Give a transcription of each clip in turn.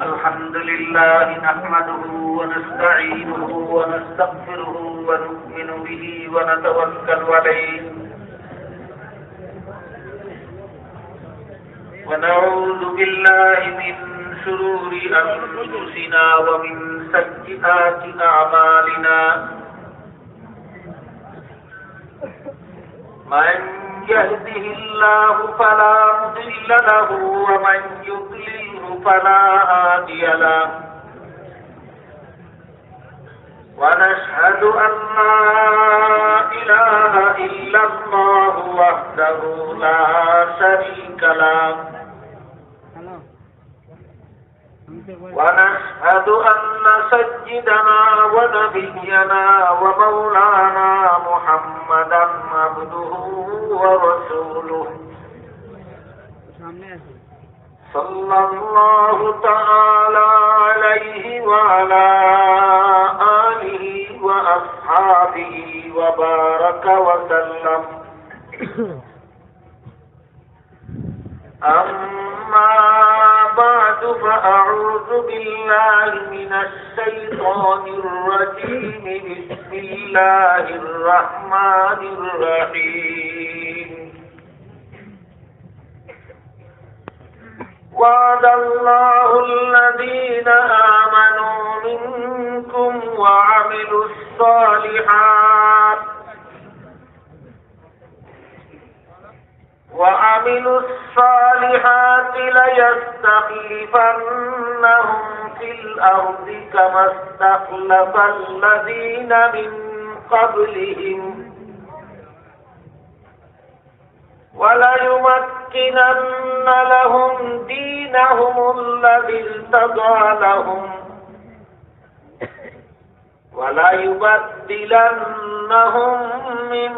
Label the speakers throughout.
Speaker 1: الحمد لله نحمده ونستعينه ونستغفره ونؤمن به ونتوكل عليه ونعوذ بالله من شرور أنفسنا ومن سيئات أعمالنا من يهده الله فلا مضل له ومن يضلله فلا هادي له ونشهد أن لا إله إلا الله وحده لا شريك له ونشهد أن سيدنا ونبينا ومولانا محمدا عبده ورسوله صلى الله تعالى عليه وعلى آله وأصحابه وبارك وسلم أما بعد فأعوذ بالله من الشيطان الرجيم بسم الله الرحمن الرحيم وعد الله الذين آمنوا منكم وعملوا الصالحات ليستخلفنهم في الأرض كما استخلف الذين من قبلهم وليمكنن لهم دينهم الذي ارتضى لهم وليبدلنهم من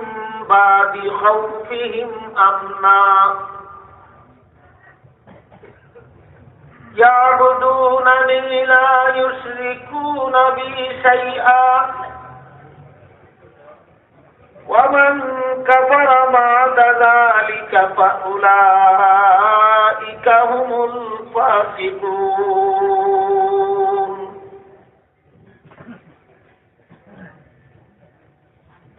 Speaker 1: بعد خوفهم أمنا يعبدونني لا يشركون بي شيئا ومن كفر بعد ذلك فأولئك هم الفاسقون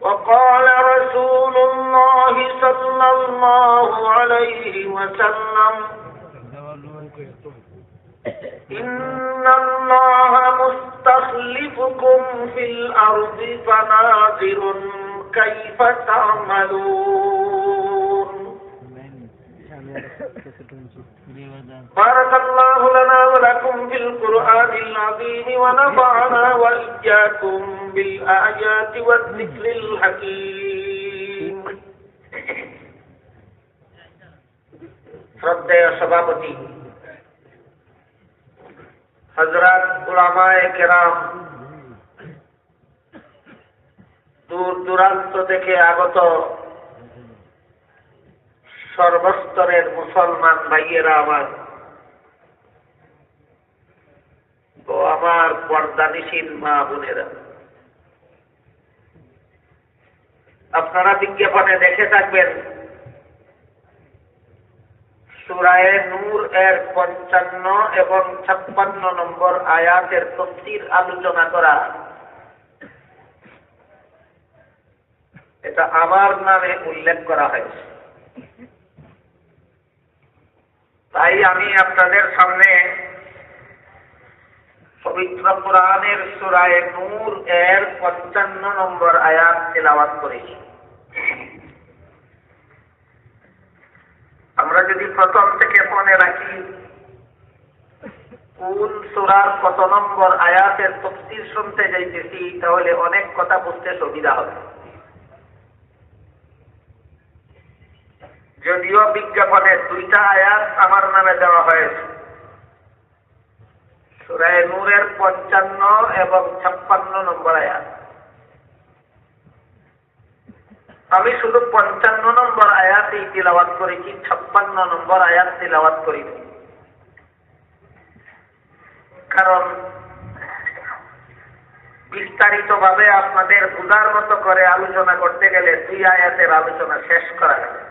Speaker 1: وقال رسول الله صلى الله عليه وسلم إن الله مستخلفكم في الأرض فناظر كيف تعملون بارك الله لنا ولكم في القرآن العظيم ونفعنا وإياكم بالآيات والذكر الحكيم শ্রদ্ধেয় সভাপতি হযরত উলামায়ে কেরাম, দূর দূরান্ত থেকে আগত সর্বস্তরের মুসলমান ভাইয়েরা আমার ও আমার পর্দানিশীল মা বোনেরা, আপনারা বিজ্ঞাপনে দেখে থাকবেন সূরায়ে নূর এর 55 এবং 56 নম্বর আয়াতের তাফসীর আলোচনা করা। এটা আমার নামে উল্লেখ করা হয়েছে, তাই আমি আপনাদের সামনে পবিত্র কোরআনের সূরায়ে নূর এর 55 নম্বর আয়াত তেলাওয়াত করেছি। আমরা যদি প্রথম থেকে মনে রাখি কোন সূরার কত নম্বর আয়াতের তাফসীর শুনতে যাইতেছি, তাহলে অনেক কথা বুঝতে সুবিধা হবে। যদিও বিজ্ঞাপনে 2টা আয়াত আমার নামে দেওয়া হয়েছে, সূরায়ে নূরের 55 এবং 56 নম্বর আয়াত। আমি শুধু 55 নম্বর আয়াতই তিলাওয়াত করেছি, 56 নম্বর আয়াত তিলাওয়াত করিনি। কারণ বিস্তারিতভাবে আপনাদের বুঝার মতো করে আলোচনা করতে গেলে 2 আয়াতের আলোচনা শেষ করা যাবে।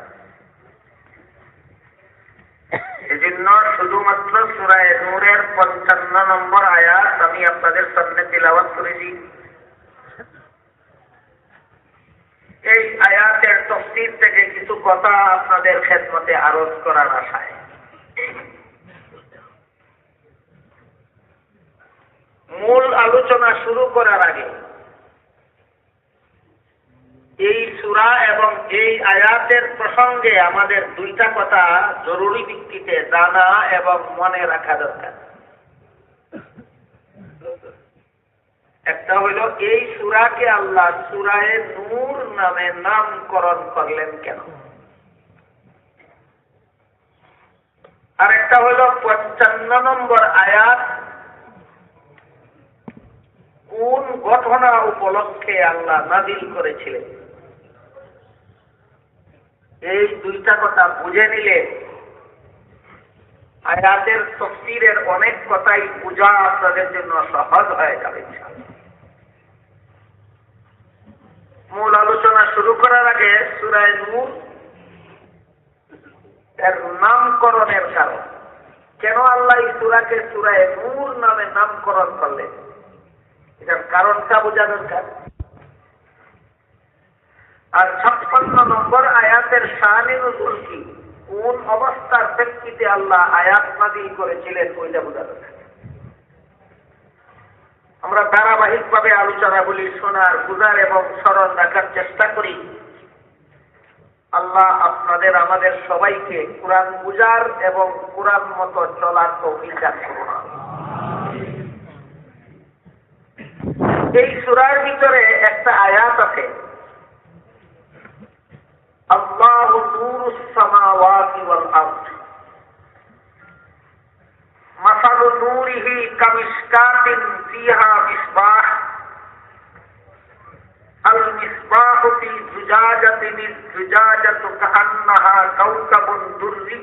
Speaker 1: জন্য শুধুমাত্র সূরা নূরের 55 নম্বর আয়াত আমি আপনাদের সামনে তিলাওয়াত করেছি। এই আয়াতের তাফসীর থেকে কিছু কথা আপনাদের খেদমতে আরজ করার আশায়। মূল আলোচনা শুরু করার আগে এই সূরা এবং এই আয়াতের প্রসঙ্গে আমাদের দুইটা কথা জরুরি ভিত্তিতে জানা এবং মনে রাখা দরকার। একটা হইল, এই সূরাকে আল্লাহ সূরায়ে নূর নামে নামকরণ করলেন কেন? আর একটা হইল 55 নম্বর আয়াত কোন ঘটনা উপলক্ষে আল্লাহ নাযিল করেছিলেন। এই দুইটা কথা বুঝে নিলে আয়াতের তাফসীরের অনেক কথাই বোঝা আপনাদের জন্য সহজ হয়ে যাবে। মূল আলোচনা শুরু করার আগে সূরা নূর এর নামকরণের কারণ, কেন আল্লাহ এই সূরাকে সূরা নূর নামে নামকরণ করলেন, এটার কারণটা বোঝা দরকার। আর 56 নম্বর আয়াতের শানে নুজুল কি, কোন অবস্থার প্রেক্ষিতে আল্লাহ আয়াত নাযিল করেছিলেন, ওইটা বোঝা দরকার। আমরা ধারাবাহিকভাবে আলোচনাগুলি শোনার, বুঝার এবং স্মরণ রাখার চেষ্টা করি। আল্লাহ আপনাদের আমাদের সবাইকে কোরআন বুঝার এবং কোরআন মতো চলার তৌফিক দান করুন। এই সূরার ভিতরে একটা আয়াত আছে, আল্লাহু নূরুস সামাওয়াতি ওয়াল আরদ মাসালু নূরিহি কামিশকাতিন ফিহা মিসবাহ আল মিসবাহু ফি জুজাজাতিন জুজাজাতু কাআন্নাহা কাওকাবুন দুররি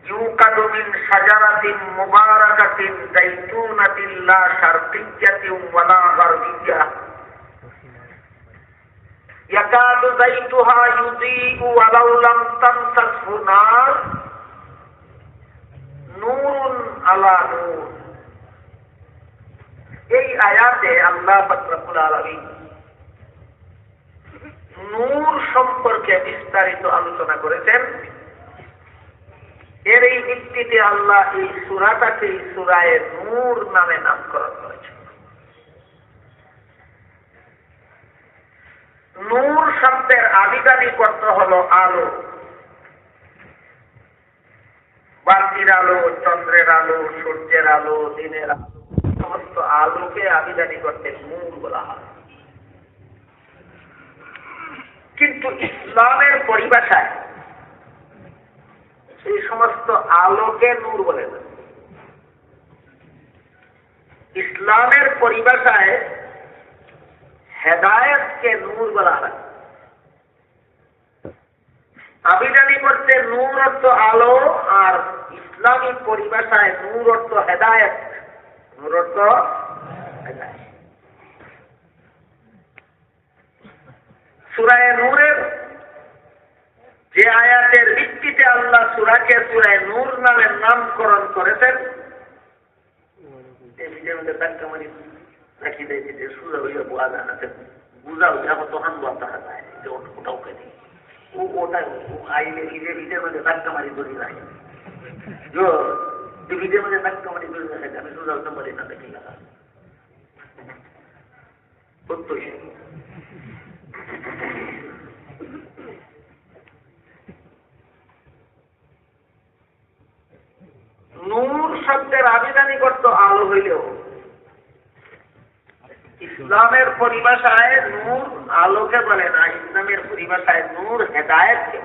Speaker 1: ইউকাদু মিন শাজারাতিন মুবারাকাতিন যাইতুনাতিন লা শারকিয়্যাতিন ওয়ালা গারবিয়্যাহ ইয়াকাদু যাইতুহা ইউযীউ ওয়ালাউ লাম তামসাসহু নার নূরুন আলা নূর। এই আয়াতে আল্লাহ পাক রব্বুল আলামিন নূর সম্পর্কে বিস্তারিত আলোচনা করেছেন। এর এই ভিত্তিতে আল্লাহ এই সূরাটাকে সূরায়ে নূর নামে নামকরণ করেছেন। নূর শব্দের আবিধানিক অর্থ হলো আলো, বাতির আলো, চন্দ্রের আলো, সূর্যের আলো, দিনের আলো, সমস্ত আলোকে আবিধানিক অর্থে নূর বলা হয়। কিন্তু ইসলামের পরিভাষায় এই সমস্ত আলোকে নূর বলে না। ইসলামের পরিভাষায় হেদায়েতকে নূর বলা হয়। আবিধানিক অর্থে নূর অর্থ আলো, আর ইসলামী পরিভাষায় নূর অর্থ হেদায়েত। নূর অর্থ হেদায়েত। সূরা নূরের যে আয়াতের ভিত্তিতে আল্লাহ সূরাকে সূরা নূর নামে নামকরণ করেছেন, এই ভিডিওর মধ্যে ধাক্কা মারি রাখি দিয়েছি যে সুরা হইয়া বোঝা যায় না, বুঝাও এখন তখন বলতে হয় যে ওটাও কেনি ওটা আইলে ভিডিওর মধ্যে ধাক্কা মারি ধরি রাখি, ভিডিওর মধ্যে ধাক্কা মারি ধরি রাখি, আমি সুরা হতে পারি না, দেখি না সত্যই। নূর শব্দের আবিধানিক অর্থ আলো হইলেও ইসলামের পরিভাষায় নূর আলোকে বলে না, ইসলামের পরিভাষায় নূর হেদায়েতকে।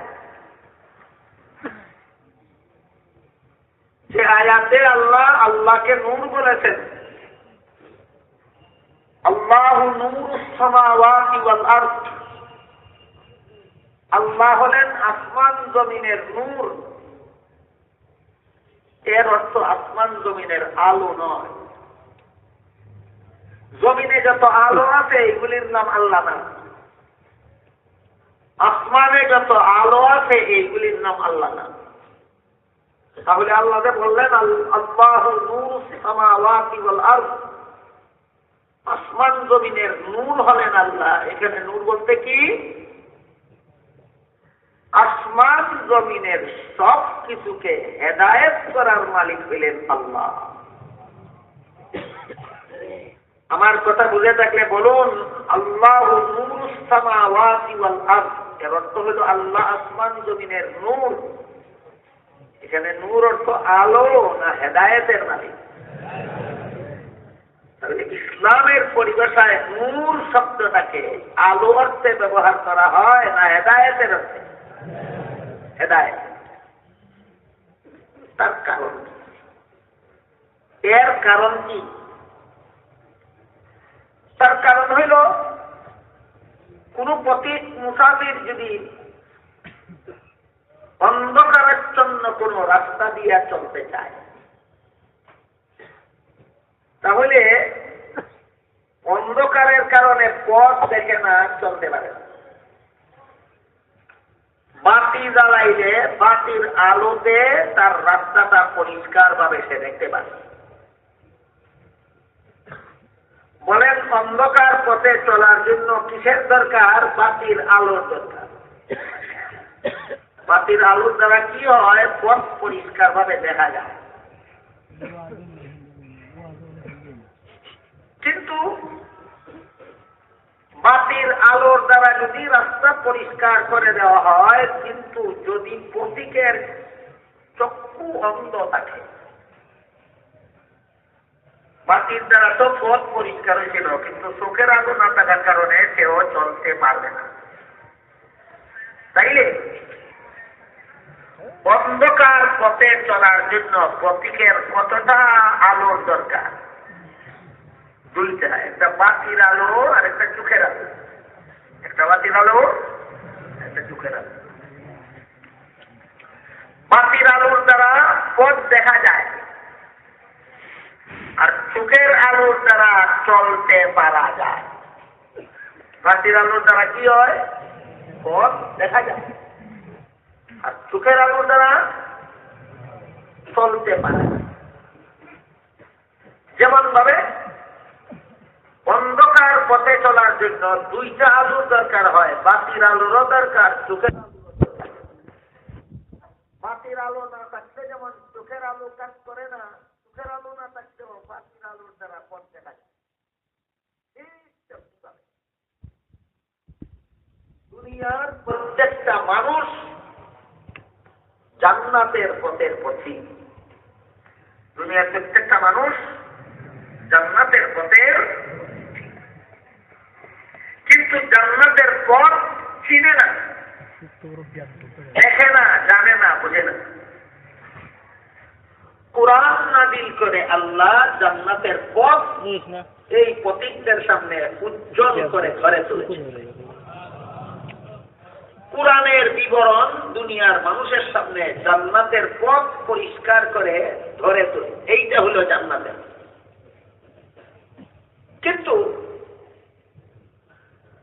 Speaker 1: যে আয়াতে আল্লাহকে নূর বলেছেন, আল্লাহু নূরুস সামাওয়াতি ওয়াল আরদ, আল্লাহ হলেন আসমান জমিনের নূর। এর অর্থ আসমান জমিনের আলো নয়। জমিনে যত আলো আছে এইগুলির নাম আল্লাহ না, আসমানে যত আলো আছে এইগুলির নাম আল্লাহ না। তাহলে আল্লাহ যে বললেন আল্লাহু নূরুস সামাওয়াতি ওয়াল আরদ, আসমান জমিনের নূর হলেন আল্লাহ। এখানে নূর বলতে কি? আসমান জমিনের সব কিছুকে হেদায়েত করার মালিক হলেন আল্লাহ। আমার কথা বুঝে থাকলে বলুন আল্লাহু নূরুস সামাওয়াতি ওয়াল আরদ, এর অর্থ হলো আল্লাহ আসমান জমিনের নূর। এখানে নূর অর্থ আলো না হেদায়েতের মালিক? তাহলে ইসলামের পরিভাষায় নূর শব্দটাকে আলো অর্থে ব্যবহার করা হয় না হেদায়েতের অর্থে? হেদায়েত। তার কারণ কি? এর কারণ কি? তার কারণ হইল কোন পথিক মুসাফির যদি অন্ধকারাচ্ছন্ন কোন রাস্তা দিয়ে চলতে চায়, তাহলে অন্ধকারের কারণে পথ দেখে না, চলতে পারে না। বাতি জ্বালাইলে বাতির আলোতে তার রাস্তাটা পরিষ্কার ভাবে সে দেখতে পারে। বলেন অন্ধকার পথে চলার জন্য কিসের দরকার? বাতির আলোর দরকার। বাতির আলোর দ্বারা কি হয়? পথ পরিষ্কার ভাবে দেখা যায়। কিন্তু বাতির আলোর দ্বারা যদি রাস্তা পরিষ্কার করে দেওয়া হয়, কিন্তু যদি পথিকের চক্ষু অন্ধ থাকে, বাতির দ্বারা তো পথ পরিষ্কার হয়েছিল, কিন্তু চোখের আলো না থাকার কারণে সেও চলতে পারবে না। তাইলে অন্ধকার পথে চলার জন্য পথিকের কতটা আলোর দরকার? দুইটা, একটা বাতির আলো আর একটা চোখের আলো। একটা বাতির আলো, একটা চোখের আলো। বাতির আলোর দ্বারা পথ দেখা যায়, আর চোখের আলোর দ্বারা চলতে পারা যায়। বাতির আলোর দ্বারা কি হয়? পথ দেখা যায়, আর চোখের আলোর দ্বারা চলতে পারে। যেমন ভাবে অন্ধকার পথে চলার জন্য দুইটা আলোর দরকার হয়, বাতির আলোরও দরকার, চোখের আলোরও দরকার। বাতির আলো না থাকলে যেমন চোখের আলো কাজ করে না, চোখের আলো না থাকলেও বাতির আলোর দ্বারা পথ দেখা যায়। দুনিয়ার প্রত্যেকটা মানুষ জান্নাতের পথের পথিক। দুনিয়ার প্রত্যেকটা মানুষ জান্নাতের পথের, কিন্তু জান্নাতের পথ চিনে না, দেখে না, জানে না, বুঝে না। কোরআন নাযিল করে আল্লাহ জান্নাতের পথ এই পথিকদের সামনে উজ্জ্বল করে ধরে তুলেছে। কোরআনের বিবরণ দুনিয়ার মানুষের সামনে জান্নাতের পথ পরিষ্কার করে ধরে তোলে। এইটা হলো জান্নাতের। কিন্তু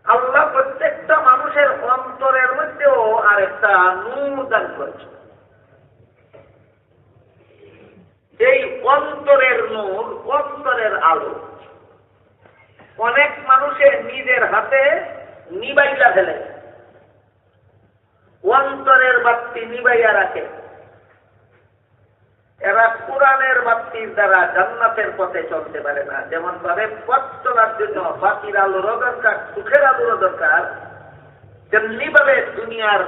Speaker 1: আল্লাহ প্রত্যেকটা মানুষের অন্তরের মধ্যেও আরেকটা নূর দান করেছে। এই অন্তরের নূর, অন্তরের আলো অনেক মানুষের নিজের হাতে নিবাইলা ফেলে, অন্তরের বাতি নিবাইয়া রাখে। এরা কোরআনের বাতির দ্বারা জান্নাতের পথে চলতে পারে না। যেমন ভাবে পথ চলার জন্য বাতির আলোরও দরকার, চোখের আলোরও দরকার, তেমনি ভাবে দুনিয়ার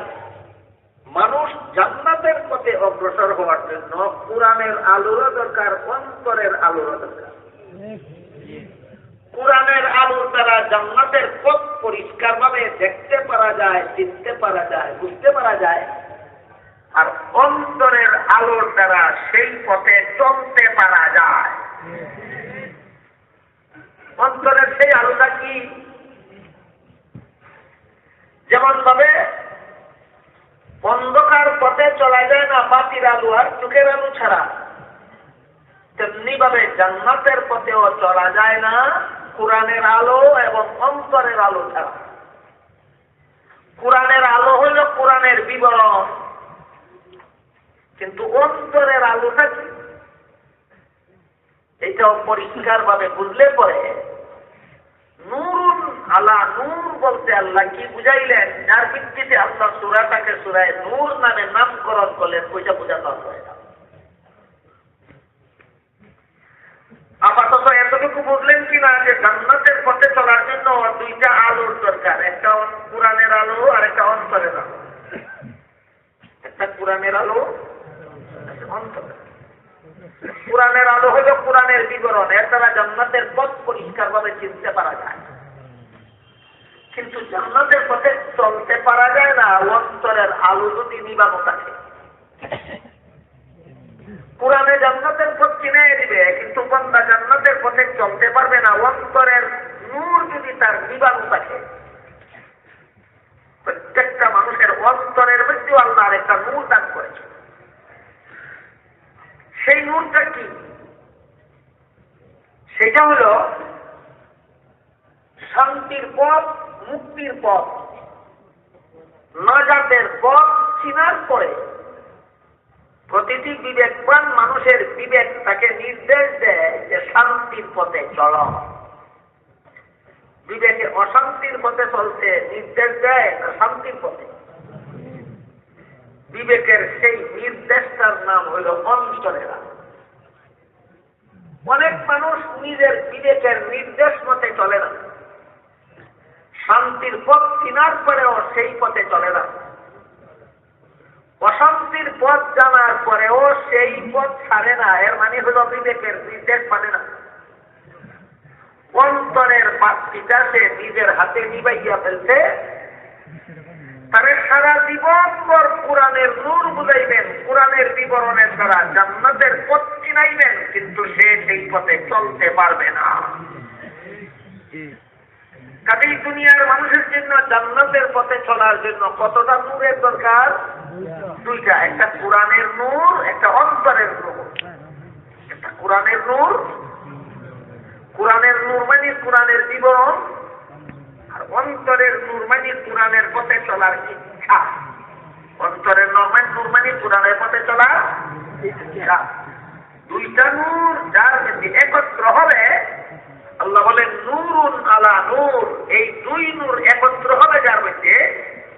Speaker 1: মানুষ জান্নাতের পথে অগ্রসর হওয়ার জন্য কোরআনের আলোরও দরকার, অন্তরের আলোরও দরকার। কোরআনের আলোর দ্বারা জান্নাতের পথ পরিষ্কার ভাবে দেখতে পারা যায়, চিনতে পারা যায়, বুঝতে পারা যায়, আর অন্তরের আলোর দ্বারা সেই পথে চলতে পারা যায়। অন্তরের সেই আলোটা কি? যেমন ভাবে অন্ধকার পথে চলা যায় না বাতির আলো আর চোখের আলো ছাড়া, তেমনি ভাবে জান্নাতের পথেও চলা যায় না কোরআনের আলো এবং অন্তরের আলো ছাড়া। কোরআনের আলো হইল কোরআনের বিবরণ, কিন্তু অন্তরের আলোটা কি, এটাও পরিষ্কার ভাবে বুঝলে পরে নূরুন আলা নূর বলতে আল্লাহ কি বুঝাইলেন, যার ভিত্তিতে আল্লাহ সূরাটাকে সূরায়ে নূর নামে নামকরণ করলেন, ওইটা বোঝানো হয় না। আপাতত এতটুকু বুঝলেন কিনা যে জান্নাতের পথে চলার জন্য দুইটা আলোর দরকার, একটা কোরআনের আলো আর একটা অন্তরের আলো। একটা কোরআনের আলো, অন্তরের। কোরআনের আলো হলো কোরআনের বিবরণ, এর দ্বারা জান্নাতের পথ পরিষ্কার ভাবে চিনতে পারা যায়। কিন্তু জান্নাতের পথে চলতে পারা যায় না অন্তরের আলো যদি নিবানো থাকে। কোরআনে জান্নাতের পথ চিনে দিবে, কিন্তু বান্দা জান্নাতের পথে চলতে পারবে না অন্তরের নূর যদি তার নিবানো থাকে। প্রত্যেকটা মানুষের অন্তরের মধ্যে আল্লাহর একটা নূর দান করেছে। সেই নূরটা কি? সেটা হল শান্তির পথ, মুক্তির পথ, নাজাতের পথ চিনার পরে প্রতিটি বিবেকবান মানুষের বিবেক তাকে নির্দেশ দেয় যে শান্তির পথে চলো। বিবেকে অশান্তির পথে চলতে নির্দেশ দেয় না শান্তির পথে। বিবেকের সেই নির্দেশটার নাম হইল অন্তরের আলো। অনেক মানুষ নিজের বিবেকের নির্দেশ মতে চলে না, শান্তির পথ চিনার পরেও সেই পথে চলে না, অশান্তির পথ জানার পরেও সেই পথ ছাড়ে না। এর মানে হল বিবেকের নির্দেশ মানে না। অন্তরের বাতিটা সে নিজের হাতে নিবাইয়া ফেলছে। তারে সারা জীবন পর কোরআনের নূর বুঝাইবেন, কোরআনের বিবরণের দ্বারা জান্নাতের পথ চিনাইবেন, কিন্তু সে সেই পথে চলতে পারবে না। কাজেই দুনিয়ার মানুষের জন্য জান্নাতের পথে চলার জন্য কতটা নূরের দরকার? দুইটা, একটা কোরআনের নূর, একটা অন্তরের নূর। একটা কোরআনের নূর, কোরআনের নূর মানে কোরআনের বিবরণ, আর অন্তরের নূর মানে কোরআনের পথে চলার ইচ্ছা। অন্তরের নূর মানে কোরআনের পথে চলার ইচ্ছা। দুইটা নূর যার মধ্যে একত্র হবে, আল্লাহ বলেন নূরুন আলা নূর, এই দুই নূর একত্র হবে যার মধ্যে,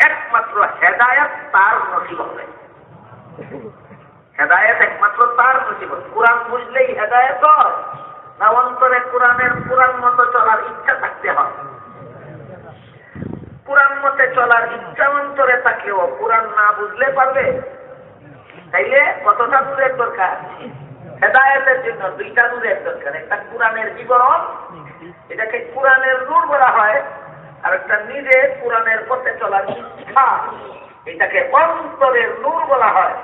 Speaker 1: একমাত্র হেদায়েত তার নসিব হবে। হেদায়েত একমাত্র তার নসিব। কোরআন বুঝলেই হেদায়েত না অন্তরে কোরআন মতো চলার ইচ্ছা থাকতে হয়। কোরআন মতে চলার ইচ্ছা অন্তরে থাকলেও কোরআন না বুঝলে পারবে? তাইলে কতটা নূরের দরকার? হেদায়েতের জন্য দুইটা নূরের দরকার। একটা কোরআনের বিবরণ, এটাকে কোরআনের নূর বলা হয়, আর একটা নিজে কোরআনের পথে চলার ইচ্ছা, এটাকে অন্তরের নূর বলা হয়।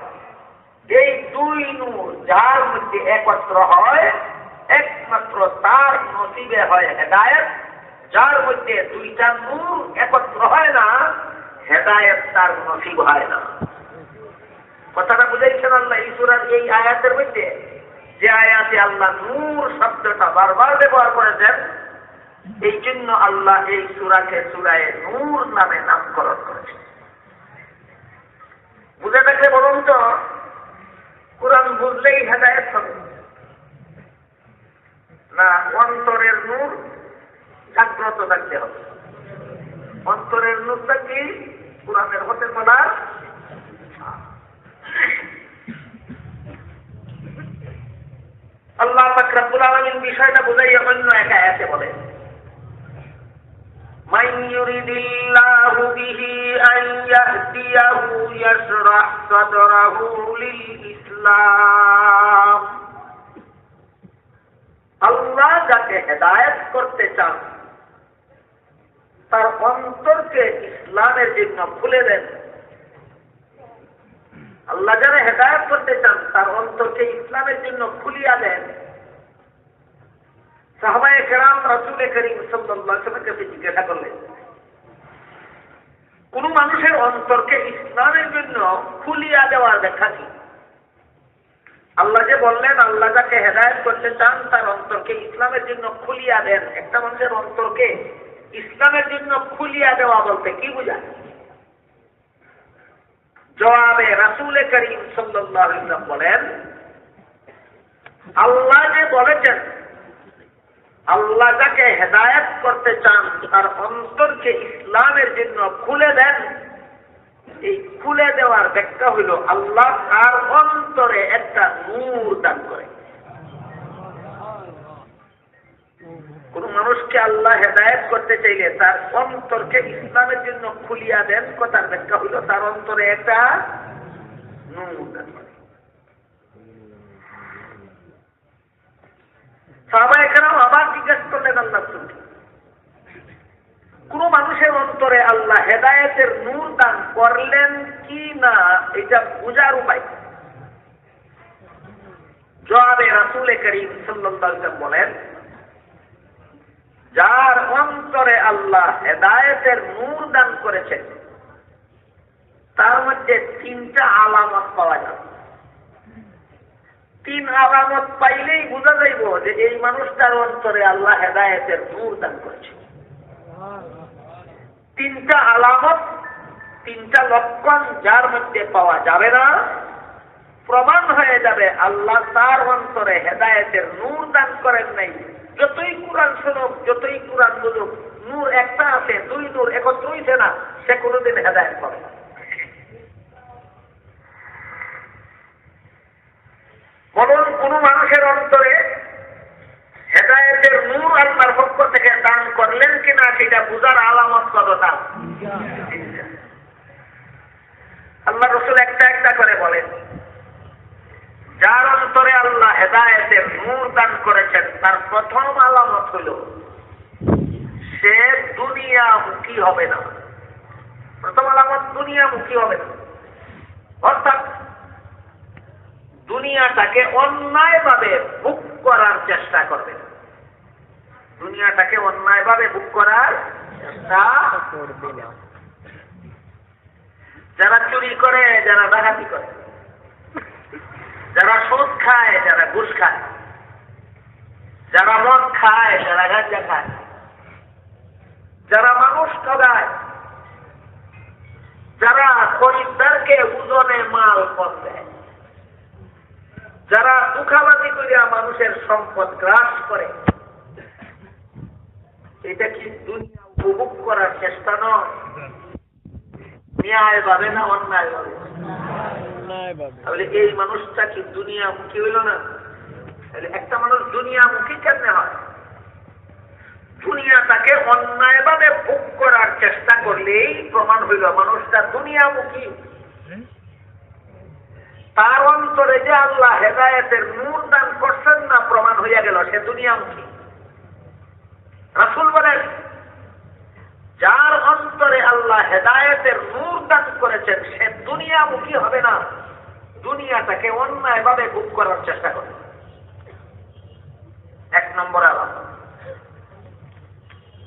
Speaker 1: এই দুই নূর যার মধ্যে একত্র হয়, একমাত্র তার নসিবে হয় হেদায়েত। যার মধ্যে দুইটা নূর একত্র হয় না, হেদায়েত তার নসিব হয় না। কথাটা বুঝাইছেন আল্লাহ এই সূরার এই আয়াতের মধ্যে? যে আয়াতে আল্লাহ নূর শব্দটা বারবার ব্যবহার করেছেন, এই জন্য আল্লাহ এই সূরাকে সূরায়ে নূর নামে নামকরণ করেছেন। বুঝে থাকলে বলুন তো, কোরআন বুঝলেই হেদায়েত হবে না অন্তরের নূর জাগ্রত থাকতে হবে? অন্তরের নূরটা কি? কোরআনের হতে বলা। আল্লাহ পাক রব্বুল আলামিন বিষয়টা বুঝাইয়া অন্য এক আয়াতে বলেন, মান ইউরিদিল্লাহু বিহি আন ইয়াহদিয়াহু ইয়াশরাহ সাদরাহু লিল ইসলাম। আল্লাহ যাকে হেদায়েত করতে চান তার অন্তরকে ইসলামের জন্য খুলে দেন। আল্লাহ যারা হেদায়েত করতে চান তার অন্তরকে ইসলামের জন্য খুলিয়া দেন। সাহাবায়ে কেরাম রাসূল করিম সাল্লাল্লাহু আলাইহি ওয়াসাল্লামের কাছে জিজ্ঞাসা করলেন, কোন মানুষের অন্তরকে ইসলামের জন্য খুলিয়া দেওয়ার ব্যাখ্যা কি? আল্লাহ যে বললেন আল্লাহ যাকে হেদায়েত করতে চান তার অন্তরকে ইসলামের জন্য খুলিয়া দেন, একটা মানুষের অন্তরকে ইসলামের জন্য খুলিয়া দেওয়া বলতে কি বোঝায়? জবাবে রাসূল করিম সাল্লাল্লাহু আলাইহি ওয়াসাল্লাম বলেন, আল্লাহ যে বলেছেন, আল্লাহ যাকে হেদায়েত করতে চান তার অন্তরকে ইসলামের জন্য খুলে দেন। এই খুলে দেওয়ার ব্যাখ্যা হইল আল্লাহ তার অন্তরে একটা নূর দান করে। কোন মানুষকে আল্লাহ হেদায়েত করতে চাইলে তার অন্তরকে ইসলামের জন্য খুলিয়া দেন। কথার ব্যাখ্যা হইল তার অন্তরে একটা নূর দান করে। সাহাবায়ে কেরাম আবার জিজ্ঞেস করলেন আল্লাহ রাসূল, কোন মানুষের অন্তরে আল্লাহ হেদায়েতের নূর দান করলেন কি না, এটা বোঝার উপায়। জবাবে রাসূল করিম সাল্লাল্লাহু আলাইহি ওয়াসাল্লাম বলেন, যার অন্তরে আল্লাহ হেদায়েতের নূর দান করেছেন তার মধ্যে তিনটা আলামত পাওয়া যায়। তিন আলামত পাইলেই বোঝা যাইব যে এই মানুষটার অন্তরে আল্লাহ হেদায়েতের নূর দান করেছে। তিনটা আলামত, তিনটা লক্ষণ যার মধ্যে পাওয়া যাবে না, প্রমাণ হয়ে যাবে আল্লাহ তার অন্তরে হেদায়েতের নূর দান করেন নাই। যতই কুরআন শুনুক, যতই কুরআন বুঝুক, নূর একটা আছে, দুই নূর একত্র হইছে না, সে কোনোদিন হেদায়েত পাবে না। বলুন, কোন মানুষের অন্তরে হেদায়েতের নূর আল্লাহর পক্ষ থেকে দান করলেন কিনা সেটা বুঝার আলামত কতটা? আল্লাহ রাসূল একটা একটা করে বলেন, যার অন্তরে আল্লাহ হেদায়েতের নূর দান করেছেন তার প্রথম আলামত হল সে দুনিয়ামুখী হবে না। প্রথম আলামত দুনিয়ামুখী হবে না, অর্থাৎ দুনিয়াটাকে অন্যায়ভাবে ভোগ করার চেষ্টা করবে। দুনিয়াটাকে অন্যায়ভাবে ভোগ করার চেষ্টা করবে না। যারা চুরি করে, যারা ডাকাতি করে, যারা সুদ খায়, যারা ঘুষ খায়, যারা মদ খায়, যারা গাঁজা খায়, যারা মানুষ ঠগায়, যারা খরিদ্দারকে ওজনে মাল কম দেয়, যারা দুঃখাবাজি করিয়া মানুষের সম্পদ গ্রাস করে, এটা কি দুনিয়া উপভোগ করার চেষ্টা নয়? ন্যায় ভাবে না অন্যায় ভাবে? তাহলে এই মানুষটা কি দুনিয়ামুখী হইল না? তাহলে একটা মানুষ দুনিয়ামুখী কেমনে হয়? দুনিয়াটাকে অন্যায়ভাবে ভোগ করার চেষ্টা করলেই প্রমাণ হইল মানুষটা দুনিয়ামুখী। তার অন্তরে যে আল্লাহ হেদায়েতের নূর দান করছেন না, প্রমাণ হইয়া গেল সে দুনিয়ামুখী। রাসূল বলেন, যার অন্তরে আল্লাহ হেদায়েতের নূর দান করেছেন সে দুনিয়ামুখী হবে না, দুনিয়াটাকে অন্যায়ভাবে ভোগ করার চেষ্টা করে। এক নম্বর আলামত।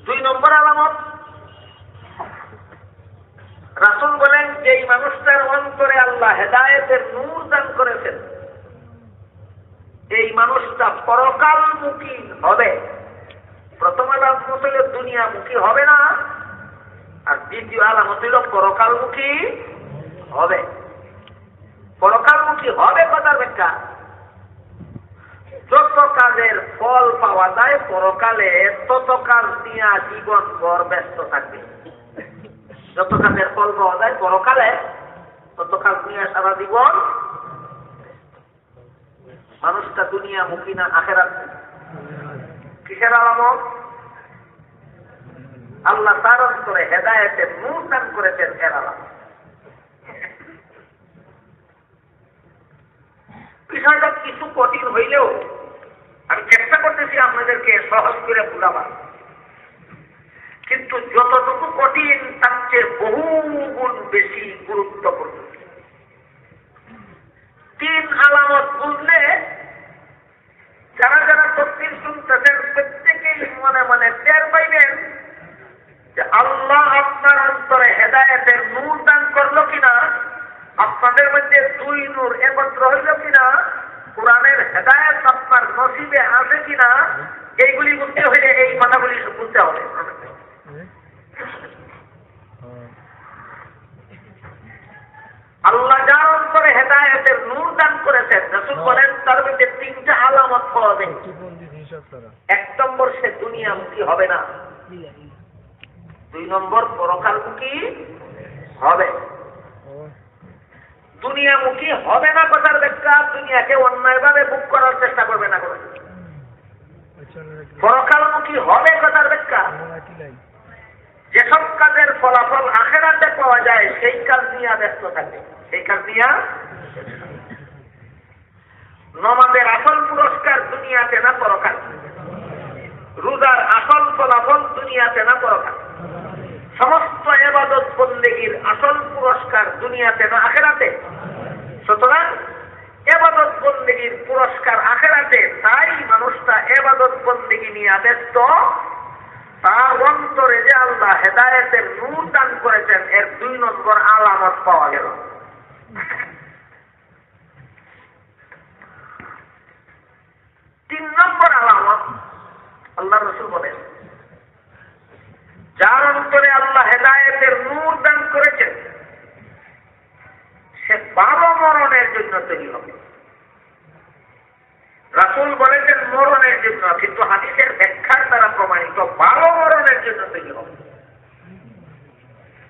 Speaker 1: দুই নম্বর আলামত, রাসূল বলেন যেই মানুষটার অন্তরে আল্লাহ হেদায়েতের নূর দান করেছেন এই মানুষটা পরকালমুখী হবে। প্রথম আলামত হল দুনিয়ামুখী হবে না, আর দ্বিতীয় আলামত হল পরকালমুখী হবে। পরকালমুখী হবে কথার ব্যাখ্যা, যত কাজের ফল পাওয়া যায় পরকালে তত কাজ নিয়ে জীবন ভর ব্যস্ত থাকবে। যত কাজের ফল পাওয়া যায় পরকালে তত কাজ নিয়ে সারা জীবন। মানুষটা দুনিয়ামুখী না আখিরাত? কিসের আলামত? আল্লাহ তার অন্তরে হেদায়েতের নূর দান করেছেন, এর আলামত। বিষয়টা কিছু কঠিন হইলেও আমি চেষ্টা করতেছি আপনাদেরকে সহজ করে বুঝাবার, কিন্তু যতটুকু কঠিন তার চেয়ে বহু গুণ বেশি গুরুত্বপূর্ণ। তিন আলামত বুঝলে যারা যারা তফসির শুনতেছেন প্রত্যেকেই মনে মনে টের পাইবেন যে আল্লাহ আপনার অন্তরে হেদায়েতের নূর দান করলো কিনা, আপনাদের মধ্যে দুই নূর একত্র হইল কিনা, কোরআনের হেদায়েত আপনার নসিবে আছে কিনা, এইগুলি বুঝতে হইলে এই কথাগুলি বুঝতে হবে। আল্লাহ যার অন্তরে হেদায়েতের নূর দান করেছেন, রাসূল বলেন তার মধ্যে তিনটা আলামত পাওয়া যায়। 1 নম্বর, সে দুনিয়ামুখী হবে না। 2 নম্বর, পরকালমুখী হবে। দুনিয়ামুখী হবে না কথার ব্যাখ্যা, দুনিয়াকে অন্যায়ভাবে ভোগ করার চেষ্টা করবে না। পরকালমুখী হবে কথার ব্যাখ্যা, যেসব কাজের ফলাফল আখিরাতে পাওয়া যায় সেই কাজ নিয়ে ব্যস্ত থাকে, সেই কাজ নিয়ে। নামাজের আসল পুরস্কার দুনিয়াতে না পরকাল, রোজার আসল ফলাফল দুনিয়াতে না পরকাল, সমস্ত ইবাদত বন্দেগীর আসল পুরস্কার দুনিয়াতে না আখিরাতে। সুতরাং ইবাদত বন্দেগীর পুরস্কার আখিরাতে, তাই মানুষটা ইবাদত বন্দেগী নিয়ে ব্যস্ত। তার অন্তরে যে আল্লাহ হেদায়েতের নূর দান করেছেন, এর 2 নম্বর আলামত পাওয়া গেল। 3 নম্বর আলামত, আল্লাহ রাসূল বলেন যার অন্তরে আল্লাহ হেদায়েতের নূর দান করেছেন সে 12 মরণের জন্য তৈরি হবে। রাসূল বলেছেন মরণের জন্য, কিন্তু হাদিসের ব্যাখ্যার দ্বারা প্রমাণিত 12 মরণের জন্য তৈরি হবে।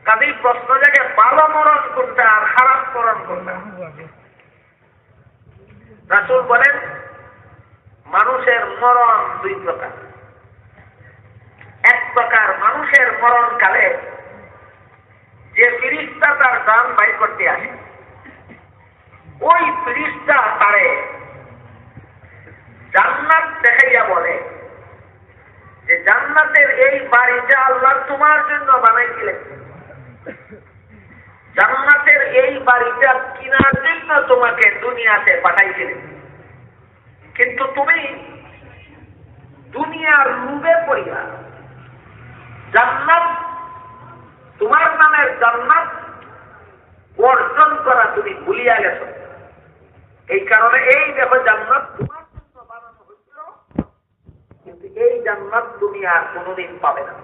Speaker 1: কাজেই প্রশ্ন জাগে 12 মরণ কোনটা আর খারাপ মরণ কোনটা? রাসূল বলেন মানুষের মরণ 2 প্রকার। এক প্রকার মানুষের মরণকালে যে ফেরেশতা তার জান বাইর করতে আসে, ওই ফেরেশতা তারে জান্নাত দেখাইয়া বলে যে জান্নাতের এই বাড়িটা আল্লাহ তোমার জন্য বানাইছিলেন, জান্নাতের এই বাড়িটা কেনার জন্য তোমাকে দুনিয়াতে পাঠাইছিলেন, কিন্তু তুমি দুনিয়ার লোভে পড়িয়া জান্নাত, তোমার নামের জান্নাত অর্জন করা তুমি ভুলিয়া গেছো। এই কারণে এই দেখো জান্নাত তোমার জন্য বানানো হয়েছিল, কিন্তু এই জান্নাত তুমি আর কোনোদিন পাবে না।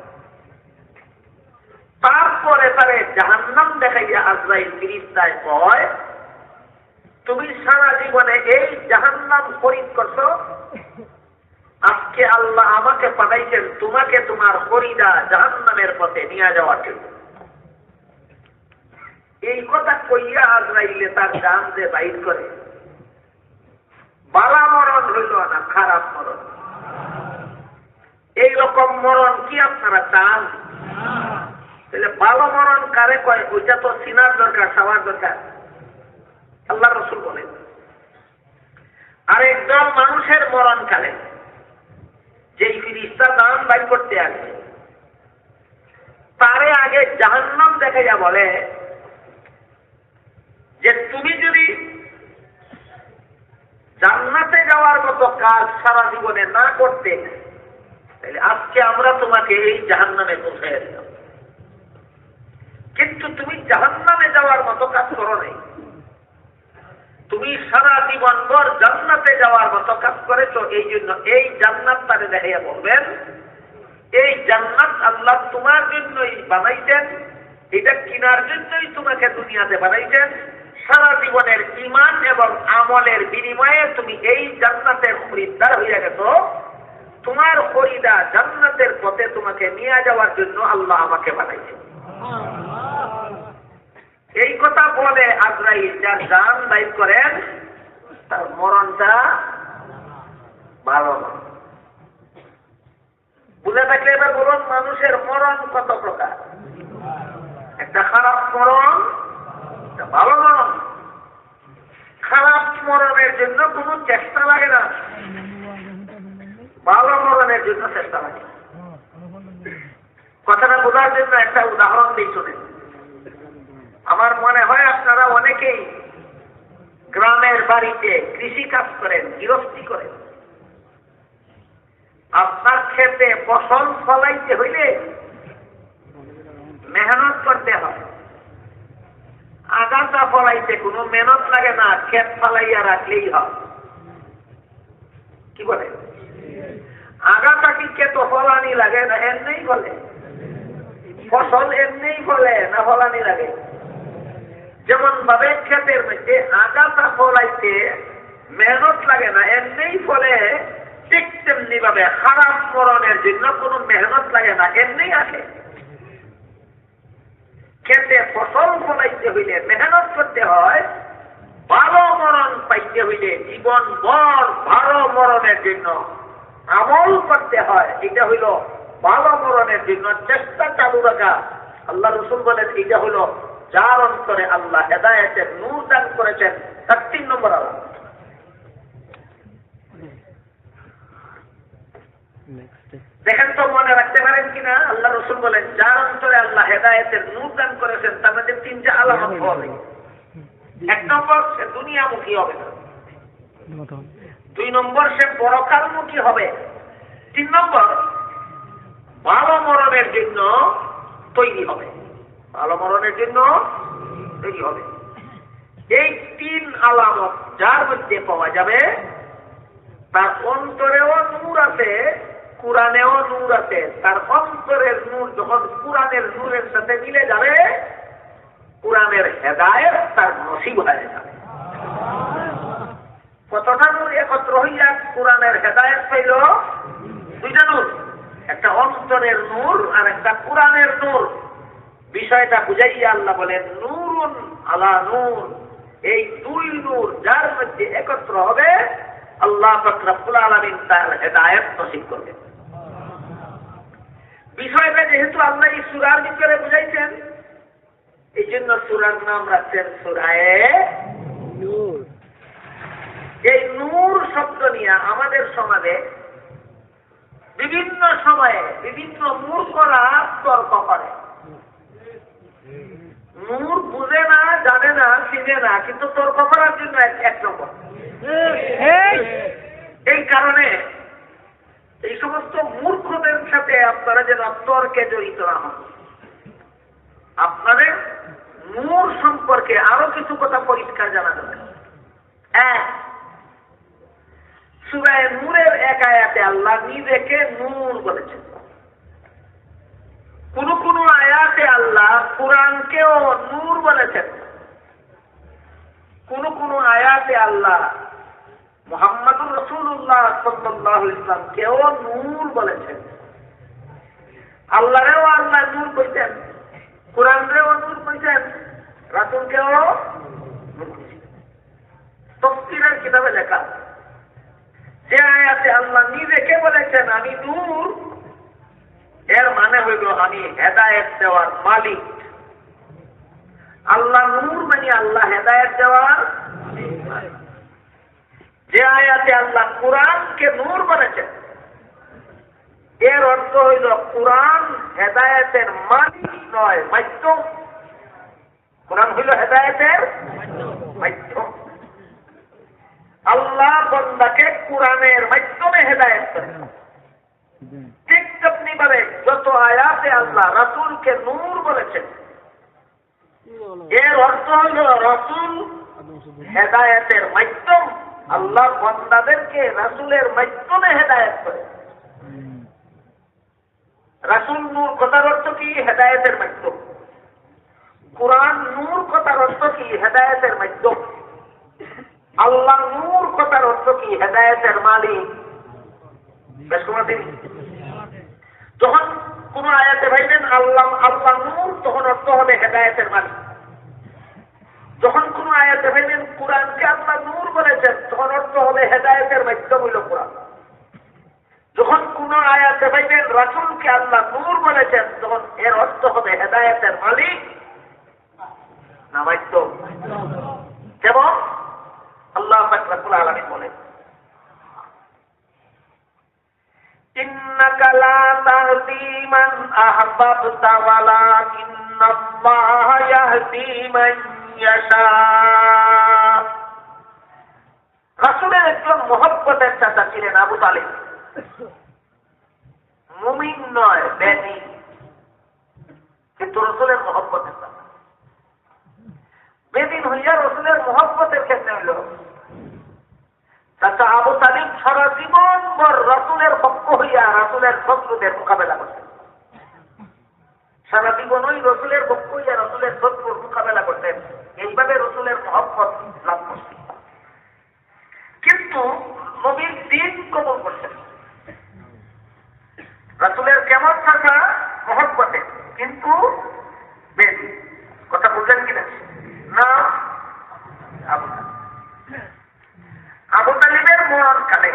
Speaker 1: তারপরে তারে জাহান্নাম দেখাইয়া আজরাইল ফেরেশতায় কয় তুমি সারা জীবনে এই জাহান্নাম খরিদ করছো, আজকে আল্লাহ আমাকে পাঠাইছেন তোমাকে তোমার খরিদা জাহান্নামের পথে নিয়ে যাওয়ার জন্য। এই কথা কইয়া আজরাইলে তার জান যে বাইর করে, বালা মরণ হইল না খারাপ মরণ। এইরকম মরণ কি আপনারা চান? তাহলে ভালো মরণ কারে কয় ওইটা তো চিনার দরকার, সবার দরকার। আল্লাহ রাসূল বলেন আরেকদল মানুষের মরণকালে যেই ফেরেশতা জান বাইর করতে আসবে তারে আগে জাহান্নাম দেখাইয়া বলে যে তুমি যদি জান্নাতে যাওয়ার মতো কাজ সারা জীবনে না করতে তাহলে আজকে আমরা তোমাকে এই জাহান্নামে পৌঁছাইয়া দিলাম, কিন্তু তুমি জাহান্নামে যাওয়ার মতো কাজ করো নাই, তুমি সারা জীবন ভর জান্নাতে যাওয়ার মতো কাজ করেছো। এই জন্য এই জান্নাত তারে দেখাইয়া বলবেন এই জান্নাত আল্লাহ তোমার জন্যই বানাইছেন, এটা কেনার জন্যই তোমাকে দুনিয়াতে বানাইছেন। সারা জীবনের ঈমান এবং আমলের বিনিময়ে তুমি এই জান্নাতের খরিদ্দার হইয়া গেছো, তোমার খরিদা জান্নাতের পথে তোমাকে নিয়ে যাওয়ার জন্য আল্লাহ আমাকে বানাইছেন। এই কথা বলে আজরাইল যার জান বাইর করেন তার মরণটা ভালো না। বুঝে থাকলে এবার বলুন মানুষের মরণ কত প্রকার? একটা খারাপ মরণ, একটা ভালো মরণ। খারাপ মরণের জন্য কোনো চেষ্টা লাগে না, ভালো মরণের জন্য চেষ্টা লাগে। কথাটা বোঝার জন্য একটা উদাহরণ দিই শুনেন। আমার মনে হয় আপনারা অনেকেই গ্রামের বাড়িতে কৃষি কাজ করেন, গৃহস্থী করেন। আপনার ক্ষেতে ফসল ফলাইতে হইলে মেহনত করতে হয়। আগাছা ফলাইতে কোনো মেহনত লাগে না, ক্ষেত ফলাইয়া রাখলেই হয়। কি বলে? আগাছা কি ক্ষেত ফলানি লাগে না এমনিই বলে? ফসল এমনিই ফলে না ফলানি লাগে? যেমন ভাবে ক্ষেতের মধ্যে আগাছা ফলাইতে মেহনত লাগে না, এমনি ফলে ঠিক তেমনি ভাবে খারাপ মরণের জন্য কোনো মেহনত লাগে না, এমনি আসে। ক্ষেতে ফসল ফলাইতে হইলে মেহনত করতে হয়, ভালো মরণ পাইতে হইলে জীবন ভর ভালো মরণের জন্য আমল করতে হয়। এটা হইল ভালো মরণের জন্য চেষ্টা চালু রাখা। আল্লাহ রসুল বলেন এটা হইল যার অন্তরে আল্লাহ হেদায়েতের নূর দান করেছেন, তার 3 নম্বর আলামত। দেখেন তো মনে রাখতে পারেন কিনা, আল্লাহ রসুল বলেন যার অন্তরে আল্লাহ হেদায়েতের নূর দান করেছেন তার মধ্যে 3টা আলামত হবে। 1 নম্বর, সে দুনিয়ামুখী হবে না। 2 নম্বর, সে পরকালমুখী হবে। 3 নম্বর, ভালো মরণের জন্য তৈরি হবে। ভালো মরণের জন্য তৈরি হবে। এই 3 আলামত যার মধ্যে পাওয়া যাবে, তার অন্তরেও নূর আছে, কুরআনেও নূর আছে। তার অন্তরের নূর যখন কুরআনের নূরের সাথে মিলে যাবে, কুরআনের হেদায়েত তার নসিব হয়ে যাবে। কতটা নূর একত্র হইয়া কুরআনের হেদায়েত পাইল? 2টা নূর, একটা অন্তরের নূর আর একটা কুরআনের নূর। বিষয়টা বুঝাইয়া আল্লাহ বলেন নূরুন আলা নূর। এই 2 নূর যার মধ্যে একত্র হবে, আল্লাহ পাক রব্বুল আলামিন তার হেদায়েত নসিব করবেন। বিষয়টা যেহেতু আল্লাহ এই সূরার ভিতরে বুঝাইছেন, এই জন্য সূরার নাম রাখছেন সূরায়ে নূর। এই নূর শব্দ নিয়ে আমাদের সমাজে বিভিন্ন সময়ে বিভিন্ন মূর্খরা তর্ক করে। নূর বুঝে না, জানে না, চিনে না, কিন্তু তর্ক করার জন্য 1 নম্বর। এই কারণে এই সমস্ত মূর্খদের সাথে আপনারা যেন তর্কে জড়িত না হন। আপনাদের নূর সম্পর্কে আরো কিছু কথা পরিষ্কার জানা যাবে। 1, সূরা নূরের 1 আয়াতে আল্লাহ নিজেকে নূর বলেছেন। কোন কোন আয়াতে আল্লাহ কুরআনকেও নূর বলেছেন। কোন কোন আয়াতে আল্লাহ মুহাম্মদুর রাসূলুল্লাহ সাল্লাল্লাহু আলাইহি ওয়াসাল্লামকেও নূর বলেছেন। আল্লাহরেও আল্লাহ নূর কইতেন, কুরআনরেও নূর কইতেন, রাসূলকেও নূর কইতেন। তাফসীরের কিতাবে লেখা যে আয়াতে আল্লাহ নিজেকে বলেছেন আমি নূর, এর মানে হইল আমি হেদায়েত দেওয়ার মালিক। আল্লাহ নূর মানে আল্লাহ হেদায়েত দেওয়ার মালিক। যে আয়াতে আল্লাহ কুরআনকে নূর বলেছেন, এর অর্থ হইল কুরআন হেদায়েতের মালিক নয়, মাধ্যম। কুরআন হইল হেদায়েতের মাধ্যম। আল্লাহ বান্দাকে কুরআনের মাধ্যমে হেদায়েত করেন। ঠিক তেমনি ভাবে যত আয়াতে আল্লাহ রাসূলকে নূর বলেছেন, এর অর্থ হইল রাসূল হেদায়েতের মাধ্যম। আল্লাহ বান্দাদেরকে রাসূলের মাধ্যমে হেদায়েত করে। রাসূল নূর কথার অর্থ কি? হেদায়েতের মাধ্যম। কুরআন নূর কথার অর্থ কি? হেদায়েতের মাধ্যম। আল্লাহ নূর কথার অর্থ কি? হেদায়েতের মালিক। যখন কোন আয়াতে ভাইবেন আল্লাহ আল্লাহ নূর, তখন অর্থ হবে হেদায়েতের মালিক। যখন কোন আয়াতে ভাইবেন কুরআনকে আল্লাহ নূর বলেছেন, তখন অর্থ হবে হেদায়েতের মাধ্যম হইল কুরআন। যখন কোন আয়াতে ভাইবেন রাসূলকে আল্লাহ নূর বলেছেন, তখন এর অর্থ হবে হেদায়েতের মালিক না মাধ্যম। যেমন আল্লাহ পাক রব্বুল আলামিন বলেন ইন্নাকা লা তাহদি মান আহবাবতা ওয়ালাকিন্নাল্লাহা ইয়াহদি মান ইয়াশা। রাসূলের একজন মহব্বতের চাচা ছিলেন আবু তালিব। মুমিন নয়, বেঈমান, কিন্তু রাসূলের মহব্বতের চাচা। বেঈমান হইয়া রাসূলের মহব্বতের ক্ষেত্রে হইল চাচা আবু তালিব সারা জীবন ভর রাসূলের পক্ষ হইয়া রাসূলের শত্রুদের মোকাবেলা করতেন। সারা জীবন ওই রাসূলের পক্ষ হইয়া রাসূলের শত্রুর মোকাবেলা করতেন। এইবার দিন কবুল করছেন। রাসূলের কেমন থাকা মহব্বতে, কিন্তু বেশি কথা বুঝলেন কিনা? না, আবু তালিবের মরণকালে